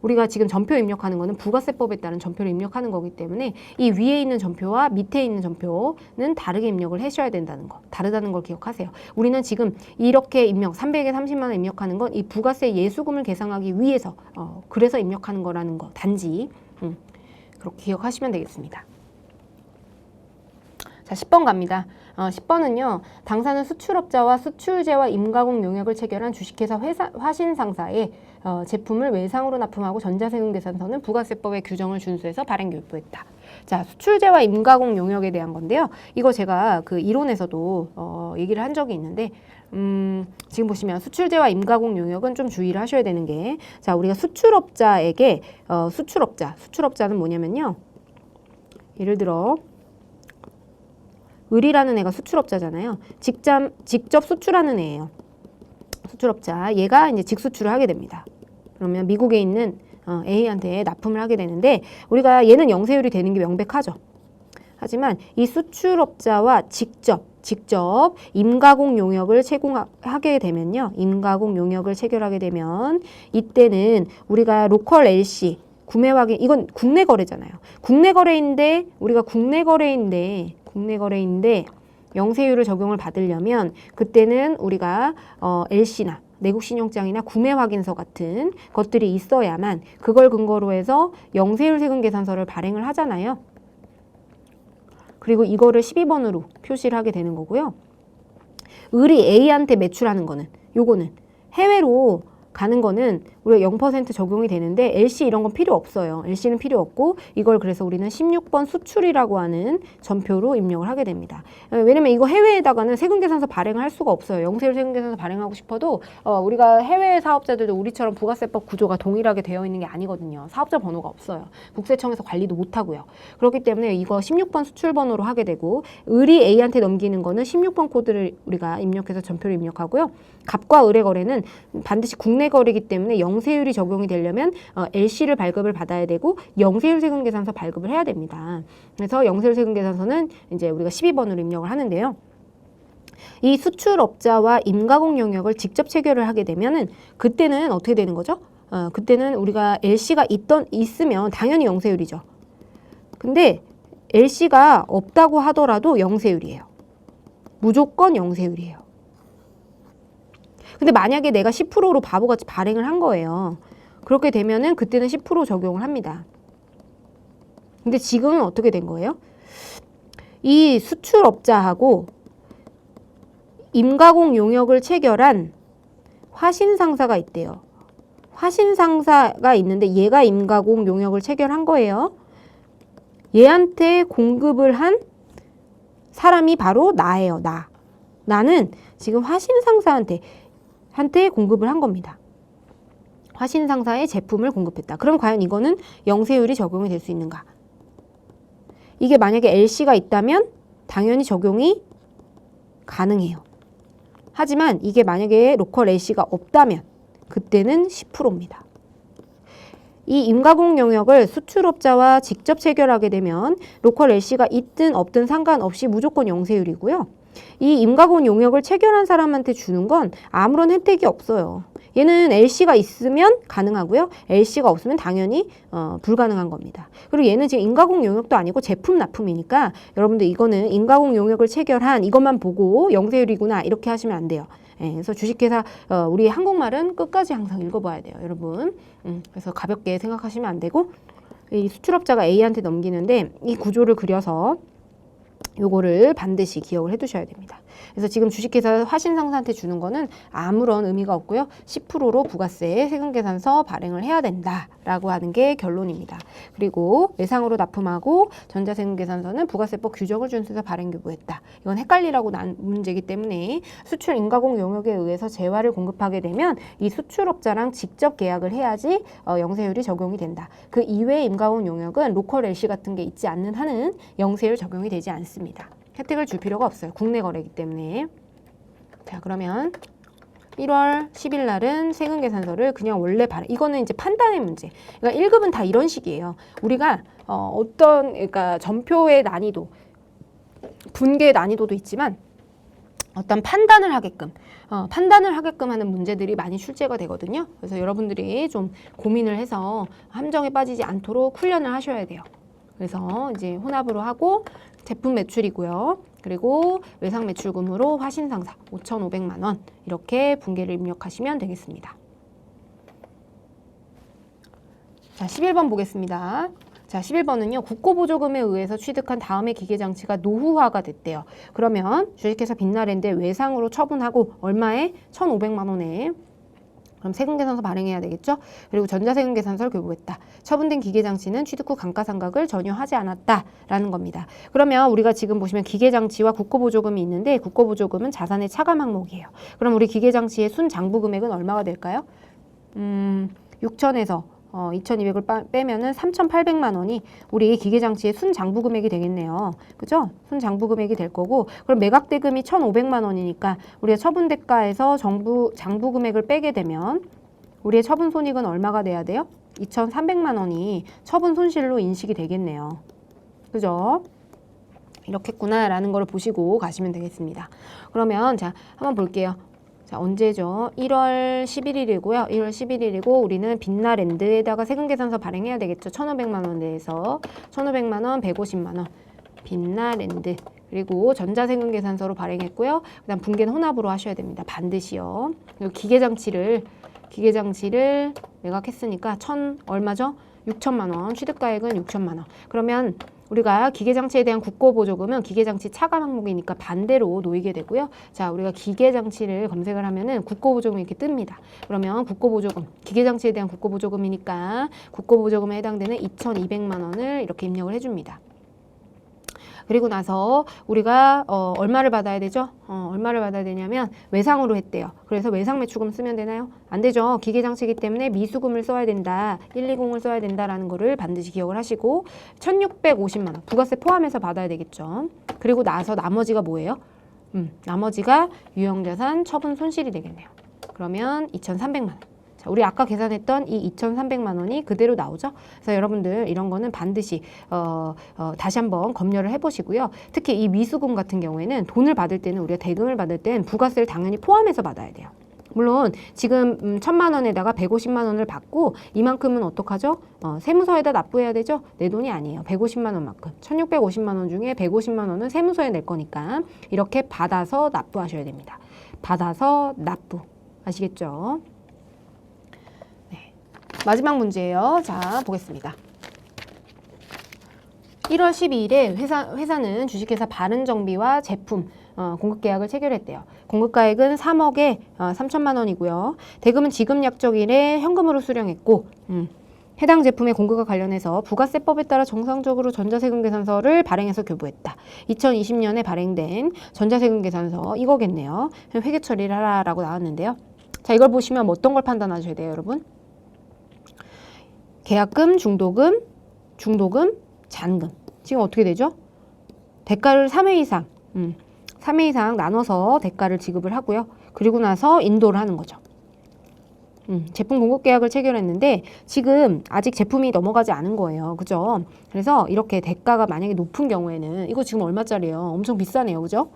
우리가 지금 전표 입력하는 거는 부가세법에 따른 전표를 입력하는 거기 때문에 이 위에 있는 전표와 밑에 있는 전표는 다르게 입력을 하셔야 된다는 거. 다르다는 걸 기억하세요. 우리는 지금 이렇게 300에 30만 원 입력하는 건 이 부가세 예수금을 계상하기 위해서 그래서 입력하는 거라는 거. 단지 그렇게 기억하시면 되겠습니다. 자, 10번 갑니다. 10번은요. 당사는 수출업자와 수출재와 임가공 용역을 체결한 주식회사 화신상사에 제품을 외상으로 납품하고 전자세금계산서는 부가세법의 규정을 준수해서 발행교부했다. 자, 수출재와 임가공 용역에 대한 건데요. 이거 제가 그 이론에서도 얘기를 한 적이 있는데 지금 보시면 수출재와 임가공 용역은 좀 주의를 하셔야 되는 게, 자, 우리가 수출업자에게 수출업자는 뭐냐면요. 예를 들어 을이라는 애가 수출업자잖아요. 직접 수출하는 애예요. 수출업자. 얘가 이제 직수출을 하게 됩니다. 그러면 미국에 있는 A한테 납품을 하게 되는데, 우리가 얘는 영세율이 되는 게 명백하죠. 하지만 이 수출업자와 직접 임가공 용역을 체결하게 되면요. 임가공 용역을 체결하게 되면 이때는 우리가 로컬 LC 구매 확인, 이건 국내 거래잖아요. 국내 거래인데 우리가 국내 거래인데 영세율을 적용을 받으려면 그때는 우리가 LC나 내국신용장이나 구매 확인서 같은 것들이 있어야만 그걸 근거로 해서 영세율 세금 계산서를 발행을 하잖아요. 그리고 이거를 12번으로 표시를 하게 되는 거고요. 을이 A한테 매출하는 거는, 요거는 해외로 가는 거는 우리가 0% 적용이 되는데 LC 이런 건 필요 없어요. LC는 필요 없고 이걸 그래서 우리는 16번 수출이라고 하는 전표로 입력을 하게 됩니다. 왜냐면 이거 해외에다가는 세금계산서 발행을 할 수가 없어요. 영세율 세금계산서 발행하고 싶어도 우리가 해외 사업자들도 우리처럼 부가세법 구조가 동일하게 되어 있는 게 아니거든요. 사업자 번호가 없어요. 국세청에서 관리도 못하고요. 그렇기 때문에 이거 16번 수출 번호로 하게 되고, 을이 A한테 넘기는 거는 16번 코드를 우리가 입력해서 전표를 입력하고요. 갑과 을의 거래는 반드시 국내 거래이기 때문에 영세율이 적용이 되려면 LC를 발급을 받아야 되고 영세율 세금계산서 발급을 해야 됩니다. 그래서 영세율 세금계산서는 이제 우리가 12번으로 입력을 하는데요. 이 수출업자와 임가공 용역을 직접 체결을 하게 되면은 그때는 어떻게 되는 거죠? 그때는 우리가 LC가 있으면 당연히 영세율이죠. 근데 LC가 없다고 하더라도 영세율이에요. 무조건 영세율이에요. 근데 만약에 내가 10%로 바보같이 발행을 한 거예요. 그렇게 되면은 그때는 10% 적용을 합니다. 근데 지금은 어떻게 된 거예요? 이 수출업자하고 임가공 용역을 체결한 화신상사가 있대요. 화신상사가 있는데 얘가 임가공 용역을 체결한 거예요. 얘한테 공급을 한 사람이 바로 나예요. 나는 지금 화신상사한테 공급을 한 겁니다. 화신상사에 제품을 공급했다. 그럼 과연 이거는 영세율이 적용이 될 수 있는가? 이게 만약에 LC가 있다면 당연히 적용이 가능해요. 하지만 이게 만약에 로컬 LC가 없다면 그때는 10%입니다. 이 임가공 용역을 수출업자와 직접 체결하게 되면 로컬 LC가 있든 없든 상관없이 무조건 영세율이고요. 이 임가공 용역을 체결한 사람한테 주는 건 아무런 혜택이 없어요. 얘는 LC가 있으면 가능하고요. LC가 없으면 당연히 불가능한 겁니다. 그리고 얘는 지금 임가공 용역도 아니고 제품 납품이니까 여러분들 이거는 임가공 용역을 체결한 이것만 보고 영세율이구나 이렇게 하시면 안 돼요. 그래서 주식회사 우리 한국말은 끝까지 항상 읽어봐야 돼요, 여러분. 그래서 가볍게 생각하시면 안 되고, 이 수출업자가 A한테 넘기는데 이 구조를 그려서 요거를 반드시 기억을 해두셔야 됩니다. 그래서 지금 주식회사 화신상사한테 주는 거는 아무런 의미가 없고요. 10%로 부가세 세금계산서 발행을 해야 된다라고 하는 게 결론입니다. 그리고 외상으로 납품하고 전자세금계산서는 부가세법 규정을 준수해서 발행교부했다. 이건 헷갈리라고 난 문제이기 때문에 수출 임가공 용역에 의해서 재화를 공급하게 되면 이 수출업자랑 직접 계약을 해야지 영세율이 적용이 된다. 그 이외의 임가공 용역은 로컬 LC 같은 게 있지 않는 한은 영세율 적용이 되지 않습니다. 혜택을 줄 필요가 없어요. 국내 거래이기 때문에. 자, 그러면 1월 10일 날은 세금계산서를 그냥 원래 이거는 이제 판단의 문제. 그러니까 1급은 다 이런 식이에요. 우리가 그러니까 전표의 난이도, 분계의 난이도도 있지만 어떤 판단을 하게끔 하는 문제들이 많이 출제가 되거든요. 그래서 여러분들이 좀 고민을 해서 함정에 빠지지 않도록 훈련을 하셔야 돼요. 그래서 이제 혼합으로 하고 제품 매출이고요. 그리고 외상 매출금으로 화신상사 5,500만 원 이렇게 분계를 입력하시면 되겠습니다. 자, 11번 보겠습니다. 자, 11번은요. 국고보조금에 의해서 취득한 다음에 기계장치가 노후화가 됐대요. 그러면 주식회사 빛나랜드의 외상으로 처분하고 얼마에? 1,500만 원에. 그럼 세금계산서 발행해야 되겠죠? 그리고 전자세금계산서를 교부했다. 처분된 기계장치는 취득 후 감가상각을 전혀 하지 않았다라는 겁니다. 그러면 우리가 지금 보시면 기계장치와 국고보조금이 있는데 국고보조금은 자산의 차감 항목이에요. 그럼 우리 기계장치의 순장부 금액은 얼마가 될까요? 6천에서 2,200을 빼면은 3,800만 원이 우리 기계장치의 순장부 금액이 되겠네요. 그죠? 순장부 금액이 될 거고, 그럼 매각대금이 1,500만 원이니까 우리가 처분대가에서 장부 금액을 빼게 되면 우리의 처분 손익은 얼마가 돼야 돼요? 2,300만 원이 처분 손실로 인식이 되겠네요. 그죠? 이렇겠구나라는 걸 보시고 가시면 되겠습니다. 그러면 자, 한번 볼게요. 자, 언제죠? 1월 11일이고요. 1월 11일이고 우리는 빛나랜드에다가 세금계산서 발행해야 되겠죠. 1,500만 원 내에서 1,500만 원, 150만 원. 빛나랜드. 그리고 전자세금계산서로 발행했고요. 그다음 분계는 혼합으로 하셔야 됩니다. 반드시요. 그리고 기계장치를 매각했으니까 얼마죠? 6천만 원. 취득가액은 6천만 원. 그러면 우리가 기계장치에 대한 국고보조금은 기계장치 차감 항목이니까 반대로 놓이게 되고요. 자, 우리가 기계장치를 검색을 하면은 국고보조금이 이렇게 뜹니다. 그러면 국고보조금, 기계장치에 대한 국고보조금이니까 국고보조금에 해당되는 2,200만 원을 이렇게 입력을 해줍니다. 그리고 나서 우리가 얼마를 받아야 되죠? 얼마를 받아야 되냐면 외상으로 했대요. 그래서 외상매출금 쓰면 되나요? 안 되죠. 기계장치이기 때문에 미수금을 써야 된다. 120을 써야 된다라는 거를 반드시 기억을 하시고 1,650만 원 부가세 포함해서 받아야 되겠죠. 그리고 나서 나머지가 뭐예요? 나머지가 유형자산 처분 손실이 되겠네요. 그러면 2,300만 원. 자, 우리 아까 계산했던 이 2,300만 원이 그대로 나오죠. 그래서 여러분들 이런 거는 반드시 다시 한번 검열을 해보시고요. 특히 이 미수금 같은 경우에는 돈을 받을 때는 우리가 대금을 받을 땐 부가세를 당연히 포함해서 받아야 돼요. 물론 지금 1,000만 원에다가 150만 원을 받고 이만큼은 어떡하죠? 세무서에다 납부해야 되죠? 내 돈이 아니에요. 150만 원만큼. 1,650만 원 중에 150만 원은 세무서에 낼 거니까 이렇게 받아서 납부하셔야 됩니다. 받아서 납부. 아시겠죠? 마지막 문제예요. 자, 보겠습니다. 1월 12일에 회사는 주식회사 바른정비와 제품 공급계약을 체결했대요. 공급가액은 3억에 3천만 원이고요. 대금은 지급 약정일에 현금으로 수령했고 해당 제품의 공급과 관련해서 부가세법에 따라 정상적으로 전자세금계산서를 발행해서 교부했다. 2020년에 발행된 전자세금계산서 이거겠네요. 회계 처리를 하라라고 나왔는데요. 자, 이걸 보시면 어떤 걸 판단하셔야 돼요, 여러분? 계약금, 중도금, 잔금. 지금 어떻게 되죠? 대가를 3회 이상, 3회 이상 나눠서 대가를 지급을 하고요. 그리고 나서 인도를 하는 거죠. 제품 공급 계약을 체결했는데 지금 아직 제품이 넘어가지 않은 거예요. 그죠? 그래서 이렇게 대가가 만약에 높은 경우에는 이거 지금 얼마짜리예요? 엄청 비싸네요. 그죠?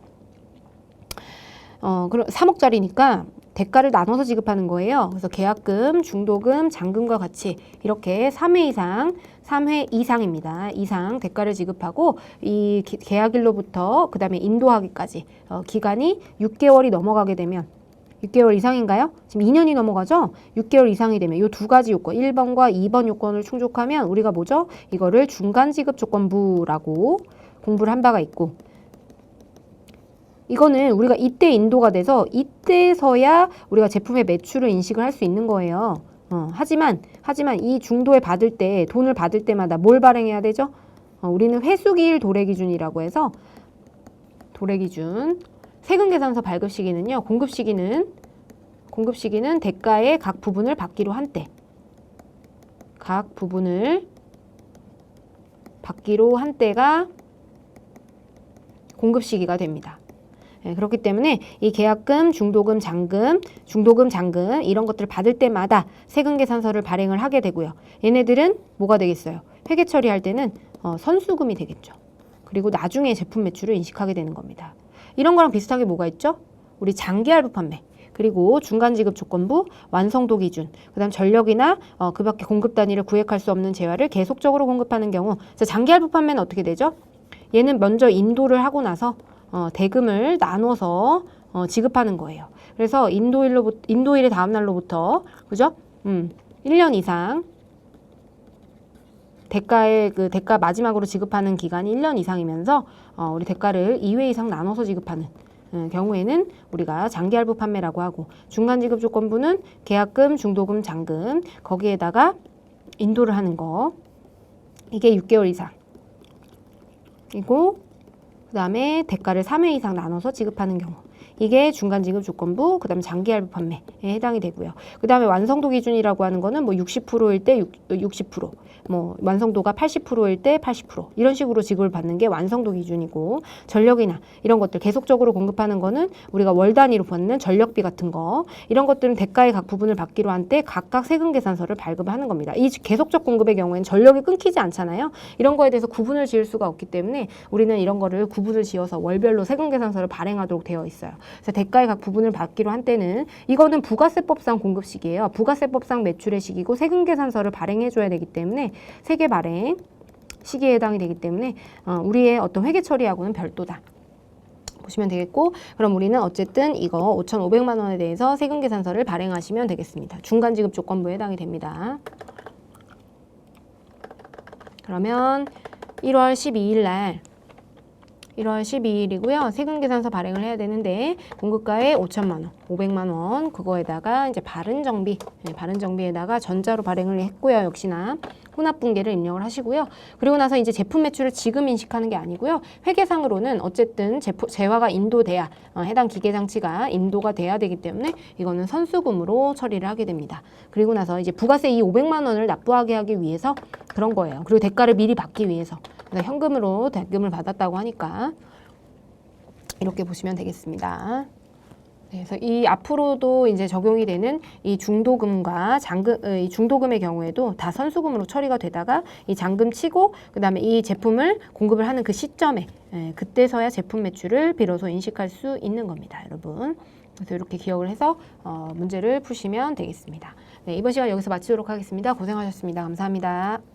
그럼 3억짜리니까 대가를 나눠서 지급하는 거예요. 그래서 계약금, 중도금, 잔금과 같이 이렇게 3회 이상입니다. 이상 대가를 지급하고 이 계약일로부터 그 다음에 인도하기까지 기간이 6개월이 넘어가게 되면 6개월 이상인가요? 지금 2년이 넘어가죠? 6개월 이상이 되면 이 두 가지 요건 1번과 2번 요건을 충족하면 우리가 뭐죠? 이거를 중간지급조건부라고 공부를 한 바가 있고 이거는 우리가 이때 인도가 돼서 이때서야 우리가 제품의 매출을 인식을 할 수 있는 거예요. 하지만 이 중도에 받을 때 돈을 받을 때마다 뭘 발행해야 되죠? 우리는 회수기일 도래기준이라고 해서 도래기준 세금계산서 발급 시기는요. 공급 시기는 대가의 각 부분을 받기로 한 때. 각 부분을 받기로 한 때가 공급 시기가 됩니다. 네, 그렇기 때문에 이 계약금, 중도금, 잔금 이런 것들을 받을 때마다 세금계산서를 발행을 하게 되고요. 얘네들은 뭐가 되겠어요? 회계 처리할 때는 선수금이 되겠죠. 그리고 나중에 제품 매출을 인식하게 되는 겁니다. 이런 거랑 비슷하게 뭐가 있죠? 우리 장기할부 판매, 그리고 중간지급 조건부, 완성도 기준, 그 다음 전력이나 그 밖에 공급 단위를 구획할 수 없는 재화를 계속적으로 공급하는 경우 장기할부 판매는 어떻게 되죠? 얘는 먼저 인도를 하고 나서 대금을 나눠서 지급하는 거예요. 그래서 인도일의 다음 날로부터 그죠? 1년 이상 대가의 그 대가 마지막으로 지급하는 기간이 1년 이상이면서 우리 대가를 2회 이상 나눠서 지급하는 경우에는 우리가 장기할부 판매라고 하고, 중간 지급 조건부는 계약금, 중도금, 잔금 거기에다가 인도를 하는 거, 이게 6개월 이상 이고, 그 다음에 대가를 3회 이상 나눠서 지급하는 경우, 이게 중간 지급 조건부, 그 다음에 장기할부 판매에 해당이 되고요. 그 다음에 완성도 기준이라고 하는 거는 뭐 60%일 때 60%, 뭐 완성도가 80%일 때 80% 이런 식으로 지급을 받는 게 완성도 기준이고, 전력이나 이런 것들 계속적으로 공급하는 거는 우리가 월 단위로 받는 전력비 같은 거, 이런 것들은 대가의 각 부분을 받기로 한 때 각각 세금 계산서를 발급하는 겁니다. 이 계속적 공급의 경우에는 전력이 끊기지 않잖아요. 이런 거에 대해서 구분을 지을 수가 없기 때문에 우리는 이런 거를 구분을 지어서 월별로 세금 계산서를 발행하도록 되어 있어요. 그래서 대가의 각 부분을 받기로 한 때는, 이거는 부가세법상 공급 시기예요. 부가세법상 매출의 시기고 세금 계산서를 발행해 줘야 되기 때문에 세계 발행 시기에 해당이 되기 때문에 우리의 어떤 회계 처리하고는 별도다 보시면 되겠고, 그럼 우리는 어쨌든 이거 5,500만 원에 대해서 세금 계산서를 발행하시면 되겠습니다. 중간 지급 조건부에 해당이 됩니다. 그러면 1월 12일 날 1월 12일이고요. 세금 계산서 발행을 해야 되는데, 공급가에 5천만 원, 500만 원, 그거에다가 이제 바른 정비에다가 전자로 발행을 했고요. 역시나 혼합 분계를 입력을 하시고요. 그리고 나서 이제 제품 매출을 지금 인식하는 게 아니고요. 회계상으로는 어쨌든 재화가 인도돼야, 해당 기계 장치가 인도가 돼야 되기 때문에 이거는 선수금으로 처리를 하게 됩니다. 그리고 나서 이제 부가세 이 500만 원을 납부하게 하기 위해서 그런 거예요. 그리고 대가를 미리 받기 위해서. 그래서 현금으로 대금을 받았다고 하니까 이렇게 보시면 되겠습니다. 그래서 이 앞으로도 이제 적용이 되는 이 중도금과 이 중도금의 경우에도 다 선수금으로 처리가 되다가 이 잔금 치고, 그 다음에 이 제품을 공급을 하는 그 시점에 그때서야 제품 매출을 비로소 인식할 수 있는 겁니다, 여러분. 그래서 이렇게 기억을 해서 문제를 푸시면 되겠습니다. 네, 이번 시간 여기서 마치도록 하겠습니다. 고생하셨습니다. 감사합니다.